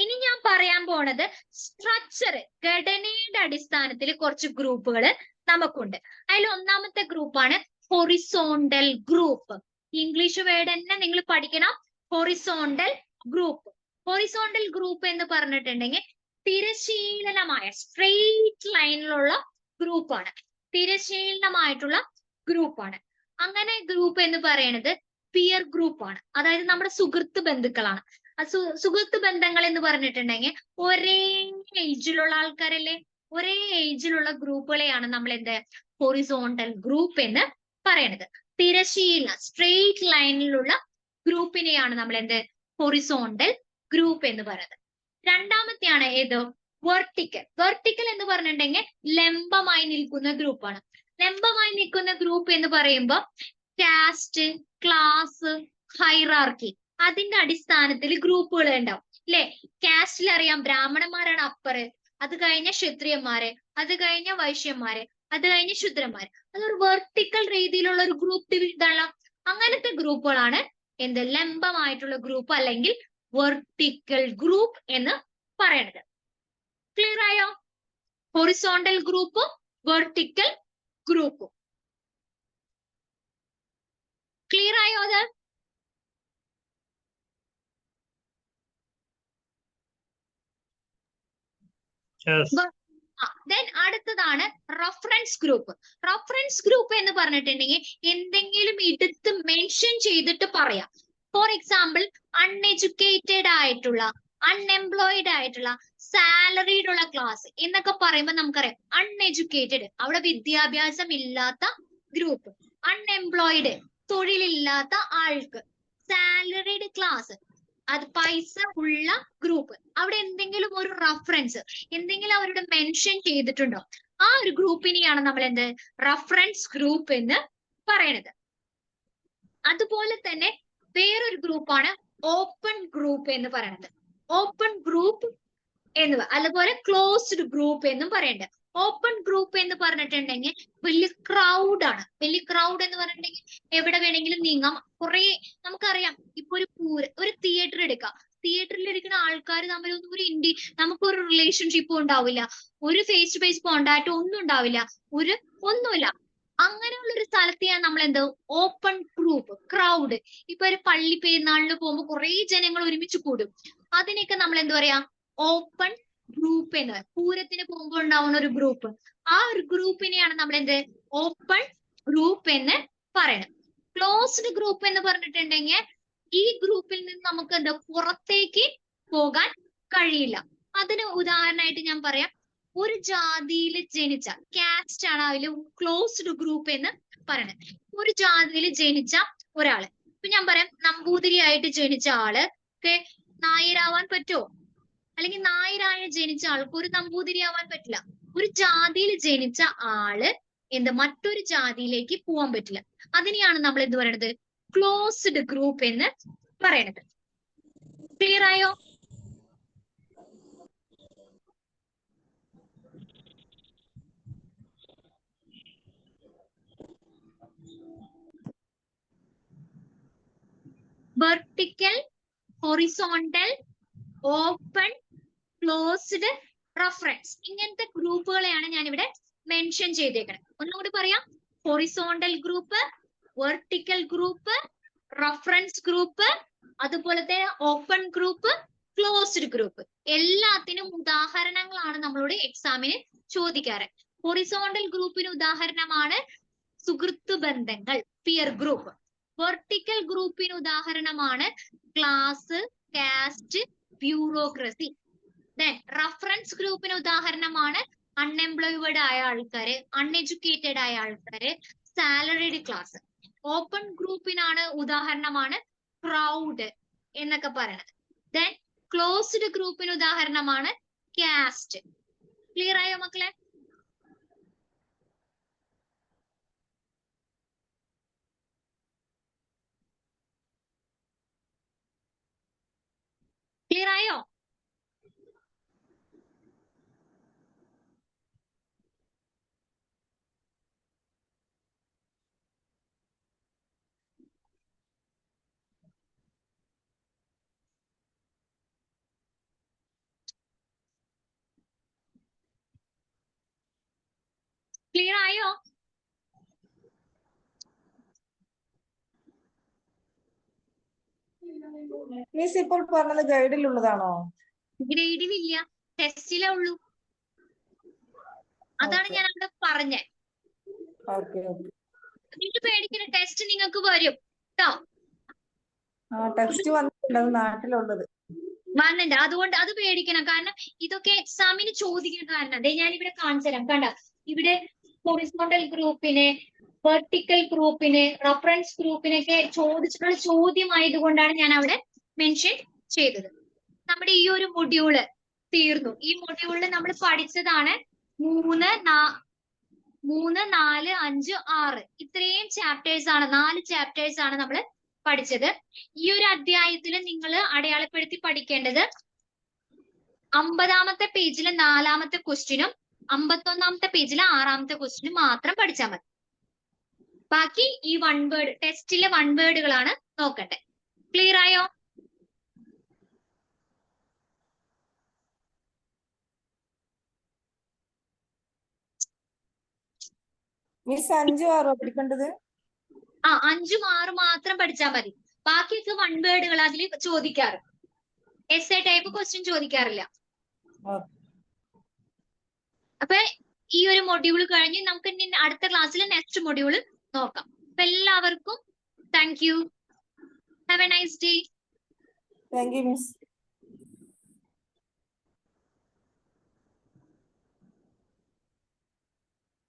ഇനി ഞാൻ പറയാൻ പോണത് സ്ട്രക്ചർ, ഘടനയുടെ അടിസ്ഥാനത്തിൽ കുറച്ച് ഗ്രൂപ്പുകൾ നമുക്കുണ്ട്. അതിൽ ഒന്നാമത്തെ ഗ്രൂപ്പാണ് ഹൊറിസോണ്ടൽ ഗ്രൂപ്പ്. ഇംഗ്ലീഷ് വേർഡ് തന്നെ നിങ്ങൾ പഠിക്കണം, ഹൊറിസോണ്ടൽ ഗ്രൂപ്പ്. ഹൊറിസോണ്ടൽ ഗ്രൂപ്പ് എന്ന് പറഞ്ഞിട്ടുണ്ടെങ്കിൽ തിരശീലമായ സ്ട്രെയിറ്റ് ലൈനിലുള്ള ഗ്രൂപ്പാണ്, തിരശീലമായിട്ടുള്ള ഗ്രൂപ്പാണ്. അങ്ങനെ ഗ്രൂപ്പ് എന്ന് പറയുന്നത് പിയർ ഗ്രൂപ്പാണ്, അതായത് നമ്മുടെ സുഹൃത്ത് ബന്ധുക്കളാണ്. സുഹൃത്ത് ബന്ധങ്ങൾ എന്ന് പറഞ്ഞിട്ടുണ്ടെങ്കിൽ ഒരേ ഏജിലുള്ള ആൾക്കാരല്ലേ, ഒരേ ഏജിലുള്ള ഗ്രൂപ്പുകളെയാണ് നമ്മൾ എന്ത് ഹൊറിസോണ്ടൽ ഗ്രൂപ്പ് എന്ന് പറയുന്നത്. തിരശീല സ്ട്രെയിറ്റ് ലൈനിലുള്ള ഗ്രൂപ്പിനെയാണ് നമ്മൾ എന്ത് ഹൊറിസോണ്ടൽ ഗ്രൂപ്പ് എന്ന് പറയുന്നത്. രണ്ടാമത്തെയാണ് ഏത്? വെർട്ടിക്കൽ. വെർട്ടിക്കൽ എന്ന് പറഞ്ഞിട്ടുണ്ടെങ്കിൽ ലംബമായി നിൽക്കുന്ന ഗ്രൂപ്പാണ്. ലംബമായി നിൽക്കുന്ന ഗ്രൂപ്പ് എന്ന് പറയുമ്പോൾ കാസ്റ്റ്, ക്ലാസ്, ഹൈറാർക്കി അതിന്റെ അടിസ്ഥാനത്തിൽ ഗ്രൂപ്പുകൾ ഉണ്ടാവും അല്ലെ. കാസ്റ്റിൽ അറിയാം ബ്രാഹ്മണന്മാരാണ് അപ്പർ, അത് കഴിഞ്ഞ ക്ഷത്രിയന്മാര്, അത് കഴിഞ്ഞ വൈശ്യന്മാര്, അത് കഴിഞ്ഞ ശൂദ്രന്മാര്. അതൊരു വെർട്ടിക്കൽ രീതിയിലുള്ള ഒരു ഗ്രൂപ്പ് ഇതാണ്. അങ്ങനത്തെ ഗ്രൂപ്പുകളാണ് എന്ത് ലംബമായിട്ടുള്ള ഗ്രൂപ്പ് അല്ലെങ്കിൽ വെർട്ടിക്കൽ ഗ്രൂപ്പ് എന്ന് പറയണത്. ക്ലിയർ ആയോ? ഹൊറിസോണ്ടൽ ഗ്രൂപ്പും വെർട്ടിക്കൽ ഗ്രൂപ്പും ക്ലിയർ ആയോ? അത് ദെൻ അടുത്തതാണ് റഫറൻസ് ഗ്രൂപ്പ്. റഫറൻസ് ഗ്രൂപ്പ് എന്ന് പറഞ്ഞിട്ടുണ്ടെങ്കിൽ എന്തെങ്കിലും എടുത്ത് മെൻഷൻ ചെയ്തിട്ട് പറയാം. ഫോർ എക്സാമ്പിൾ അൺഎഡ്യൂക്കേറ്റഡ് ആയിട്ടുള്ള, അൺഎംപ്ലോയിഡ് ആയിട്ടുള്ള, സാലറീഡ് ഉള്ള ക്ലാസ് എന്നൊക്കെ പറയുമ്പോൾ നമുക്കറിയാം അൺഎഡ്യൂക്കേറ്റഡ് അവിടെ വിദ്യാഭ്യാസം ഇല്ലാത്ത ഗ്രൂപ്പ്, അൺഎംപ്ലോയിഡ് തൊഴിലില്ലാത്ത ആൾക്ക്, സാലറീഡ് ക്ലാസ് അത് പൈസ ഉള്ള ഗ്രൂപ്പ്. അവിടെ എന്തെങ്കിലും ഒരു റഫറൻസ്, എന്തെങ്കിലും അവരുടെ മെൻഷൻ ചെയ്തിട്ടുണ്ടോ, ആ ഒരു ഗ്രൂപ്പിനെയാണ് നമ്മൾ എന്ത് റഫറൻസ് ഗ്രൂപ്പ് എന്ന് പറയണത്. അതുപോലെ തന്നെ വേറൊരു ഗ്രൂപ്പാണ് ഓപ്പൺ ഗ്രൂപ്പ് എന്ന് പറയുന്നത്. ഓപ്പൺ ഗ്രൂപ്പ് എന്ന് അതുപോലെ ക്ലോസ്ഡ് ഗ്രൂപ്പ് എന്നും പറയുന്നുണ്ട്. ഓപ്പൺ ഗ്രൂപ്പ് എന്ന് പറഞ്ഞിട്ടുണ്ടെങ്കിൽ വലിയ ക്രൗഡ് ആണ്. വലിയ ക്രൗഡ് എന്ന് പറഞ്ഞിട്ടുണ്ടെങ്കിൽ എവിടെ വേണമെങ്കിലും നീങ്ങാം. കുറെ നമുക്കറിയാം, ഇപ്പൊ ഒരു തിയേറ്റർ എടുക്കാം, തിയേറ്ററിൽ ഇരിക്കുന്ന ആൾക്കാർ തമ്മിലൊന്നും നമുക്കൊരു റിലേഷൻഷിപ്പും ഉണ്ടാവില്ല, ഒരു ഫേസ് ടു ഫേസ് കോണ്ടാക്ട് ഒന്നും ഉണ്ടാവില്ല, ഒന്നുമില്ല. അങ്ങനെയുള്ള ഒരു സ്ഥലത്തെയാണ് നമ്മൾ എന്ത് ഓപ്പൺ ഗ്രൂപ്പ്, ക്രൗഡ്. ഇപ്പൊ ഒരു പള്ളി പെരുന്നാളിന് പോകുമ്പോൾ കുറെ ജനങ്ങൾ ഒരുമിച്ച് കൂടും, അതിനൊക്കെ നമ്മൾ എന്ത് പറയാ ഓപ്പൺ ഗ്രൂപ്പ് എന്ന് പറയും. പൂരത്തിന് പോകുമ്പോൾ ഉണ്ടാവുന്ന ഒരു ഗ്രൂപ്പ്, ആ ഒരു ഗ്രൂപ്പിനെയാണ് നമ്മൾ എന്ത് ഓപ്പൺ ഗ്രൂപ്പ് എന്ന് പറയുന്നത്. ക്ലോസ്ഡ് ഗ്രൂപ്പ് എന്ന് പറഞ്ഞിട്ടുണ്ടെങ്കിൽ ഈ ഗ്രൂപ്പിൽ നിന്ന് നമുക്ക് എന്താ പുറത്തേക്ക് പോകാൻ കഴിയില്ല. അതിന് ഉദാഹരണമായിട്ട് ഞാൻ പറയാം, ഒരു ജാതിയിൽ ജനിച്ച കാസ്റ്റ് ആണ് അതിൽ ക്ലോസ്ഡ് ഗ്രൂപ്പ് എന്ന് പറയുന്നത്. ഒരു ജാതിയിൽ ജനിച്ച ഒരാള്, ഇപ്പൊ ഞാൻ പറയാം നമ്പൂതിരിയായിട്ട് ജനിച്ച ആള് നായരാവാൻ പറ്റുമോ? അല്ലെങ്കിൽ നായരായ ജനിച്ച ആൾക്ക് ഒരു നമ്പൂതിരി ആവാൻ പറ്റില്ല. ഒരു ജാതിയിൽ ജനിച്ച ആള് മറ്റൊരു ജാതിയിലേക്ക് പോകാൻ പറ്റില്ല. അതിനെയാണ് നമ്മൾ എന്ത് പറയണത്? ക്ലോസ്ഡ് ഗ്രൂപ്പ് എന്ന് പറയണത്. ക്ലിയർ ആയോ? Vertical, horizontal, open, closed, reference, ഇങ്ങനത്തെ ഗ്രൂപ്പുകളെയാണ് ഞാൻ ഇവിടെ മെൻഷൻ ചെയ്തേക്കുന്നത്. ഒന്നുകൂടി പറയാം. Horizontal group, vertical group, reference group, അതുപോലത്തെ ഓപ്പൺ ഗ്രൂപ്പ്, ക്ലോസ്ഡ് ഗ്രൂപ്പ്. എല്ലാത്തിനും ഉദാഹരണങ്ങളാണ് നമ്മളോട് എക്സാമിന് ചോദിക്കാറ്. ഹൊറിസോണ്ടൽ ഗ്രൂപ്പിന് ഉദാഹരണമാണ് സുഹൃത്ത് ബന്ധങ്ങൾ, പിയർ ഗ്രൂപ്പ്. വെർട്ടിക്കൽ ഗ്രൂപ്പിന് ഉദാഹരണമാണ് class, caste, bureaucracy. Then reference ഗ്രൂപ്പിന് ഉദാഹരണമാണ് അൺഎംപ്ലോയിഡ് ആയ ആൾക്കാര്, അൺഎഡ്യൂക്കേറ്റഡ് ആയ ആൾക്കാര്, സാലറിഡ് ക്ലാസ്. ഓപ്പൺ ഗ്രൂപ്പിനാണ് ഉദാഹരണമാണ് ക്രൗഡ് എന്നൊക്കെ പറയണത്. ദെൻ ക്ലോസ്ഡ് ഗ്രൂപ്പിന് ഉദാഹരണമാണ് കാസ്റ്റ്. ക്ലിയർ ആയോ മക്കളെ? ക്ലിയർ ആയോ? ക്ലിയർ ആയോ? മിസ് ഇപ്പോൾ പറഞ്ഞത് ഗൈഡിലുള്ളതാണോ? ഗ്രേഡിലില്ല, ടെസ്റ്റിലേ ഉള്ളൂ. അതാണ് ഞാൻ അവിടെ പറഞ്ഞത്. നിങ്ങൾക്ക് പേടിക്കുന്ന ടെസ്റ്റ് നിങ്ങൾക്ക് വരും കേട്ടോ. ടെസ്റ്റ് വന്നിട്ടുണ്ട്, നാട്ടിലുള്ളത് വന്നിട്ടുണ്ട്. അതുകൊണ്ട് അത് പേടിക്കണം. കാരണം ഇതൊക്കെ എക്സാമിന് ചോദിക്കുന്ന കാരണം അതെ ഞാൻ ഇവിടെ കാണിച്ചു തരാം. കണ്ട, ഇവിടെ ഹൊറിസോണ്ടൽ ഗ്രൂപ്പിന്, വെർട്ടിക്കൽ ഗ്രൂപ്പിന്, റഫറൻസ് ഗ്രൂപ്പിനൊക്കെ ചോദിച്ചിട്ടുള്ള ചോദ്യമായതുകൊണ്ടാണ് ഞാൻ അവിടെ മെൻഷൻ ചെയ്തത്. നമ്മുടെ ഈ ഒരു മൊഡ്യൂള് തീർന്നു. ഈ മൊഡ്യൂളിൽ നമ്മൾ പഠിച്ചതാണ് 3, 4, 5, 6 ഇത്രയും ചാപ്റ്റേഴ്സ് ആണ്, 4 ചാപ്റ്റേഴ്സ് ആണ് നമ്മൾ പഠിച്ചത്. ഈ ഒരു അധ്യായത്തിൽ നിങ്ങൾ അടയാളപ്പെടുത്തി പഠിക്കേണ്ടത് 50-ാമത്തെ പേജിൽ 4-ാമത്തെ ക്വസ്റ്റ്യനും 51-ാമത്തെ പേജിൽ 6-ാമത്തെ ക്വസ്റ്റ്യനും മാത്രം പഠിച്ചാൽ മതി. ബാക്കി ഈ 1 വേർഡ് ടെസ്റ്റിലെ 1 വേർഡുകളാണ് നോക്കട്ടെ. ക്ലിയർ ആയോ? മിസ് 5, 6 പഠിക്കേണ്ടത്? 5, 6 മാത്രം പഠിച്ചാൽ മതി. ബാക്കിയൊക്കെ 1 വേർഡുകൾ അതിൽ ചോദിക്കാറ്. എസ്എ ടൈപ്പ് ക്വസ്റ്റ്യൻ ചോദിക്കാറില്ല. അപ്പൊ ഈ ഒരു മൊഡ്യൂൾ കഴിഞ്ഞ് നമുക്ക് ഇനി അടുത്ത ക്ലാസ്സിൽ നെക്സ്റ്റ് മൊഡ്യൂൾ നോക്കാം. അപ്പൊ എല്ലാവർക്കും thank you. Have A nice day. Thank you miss.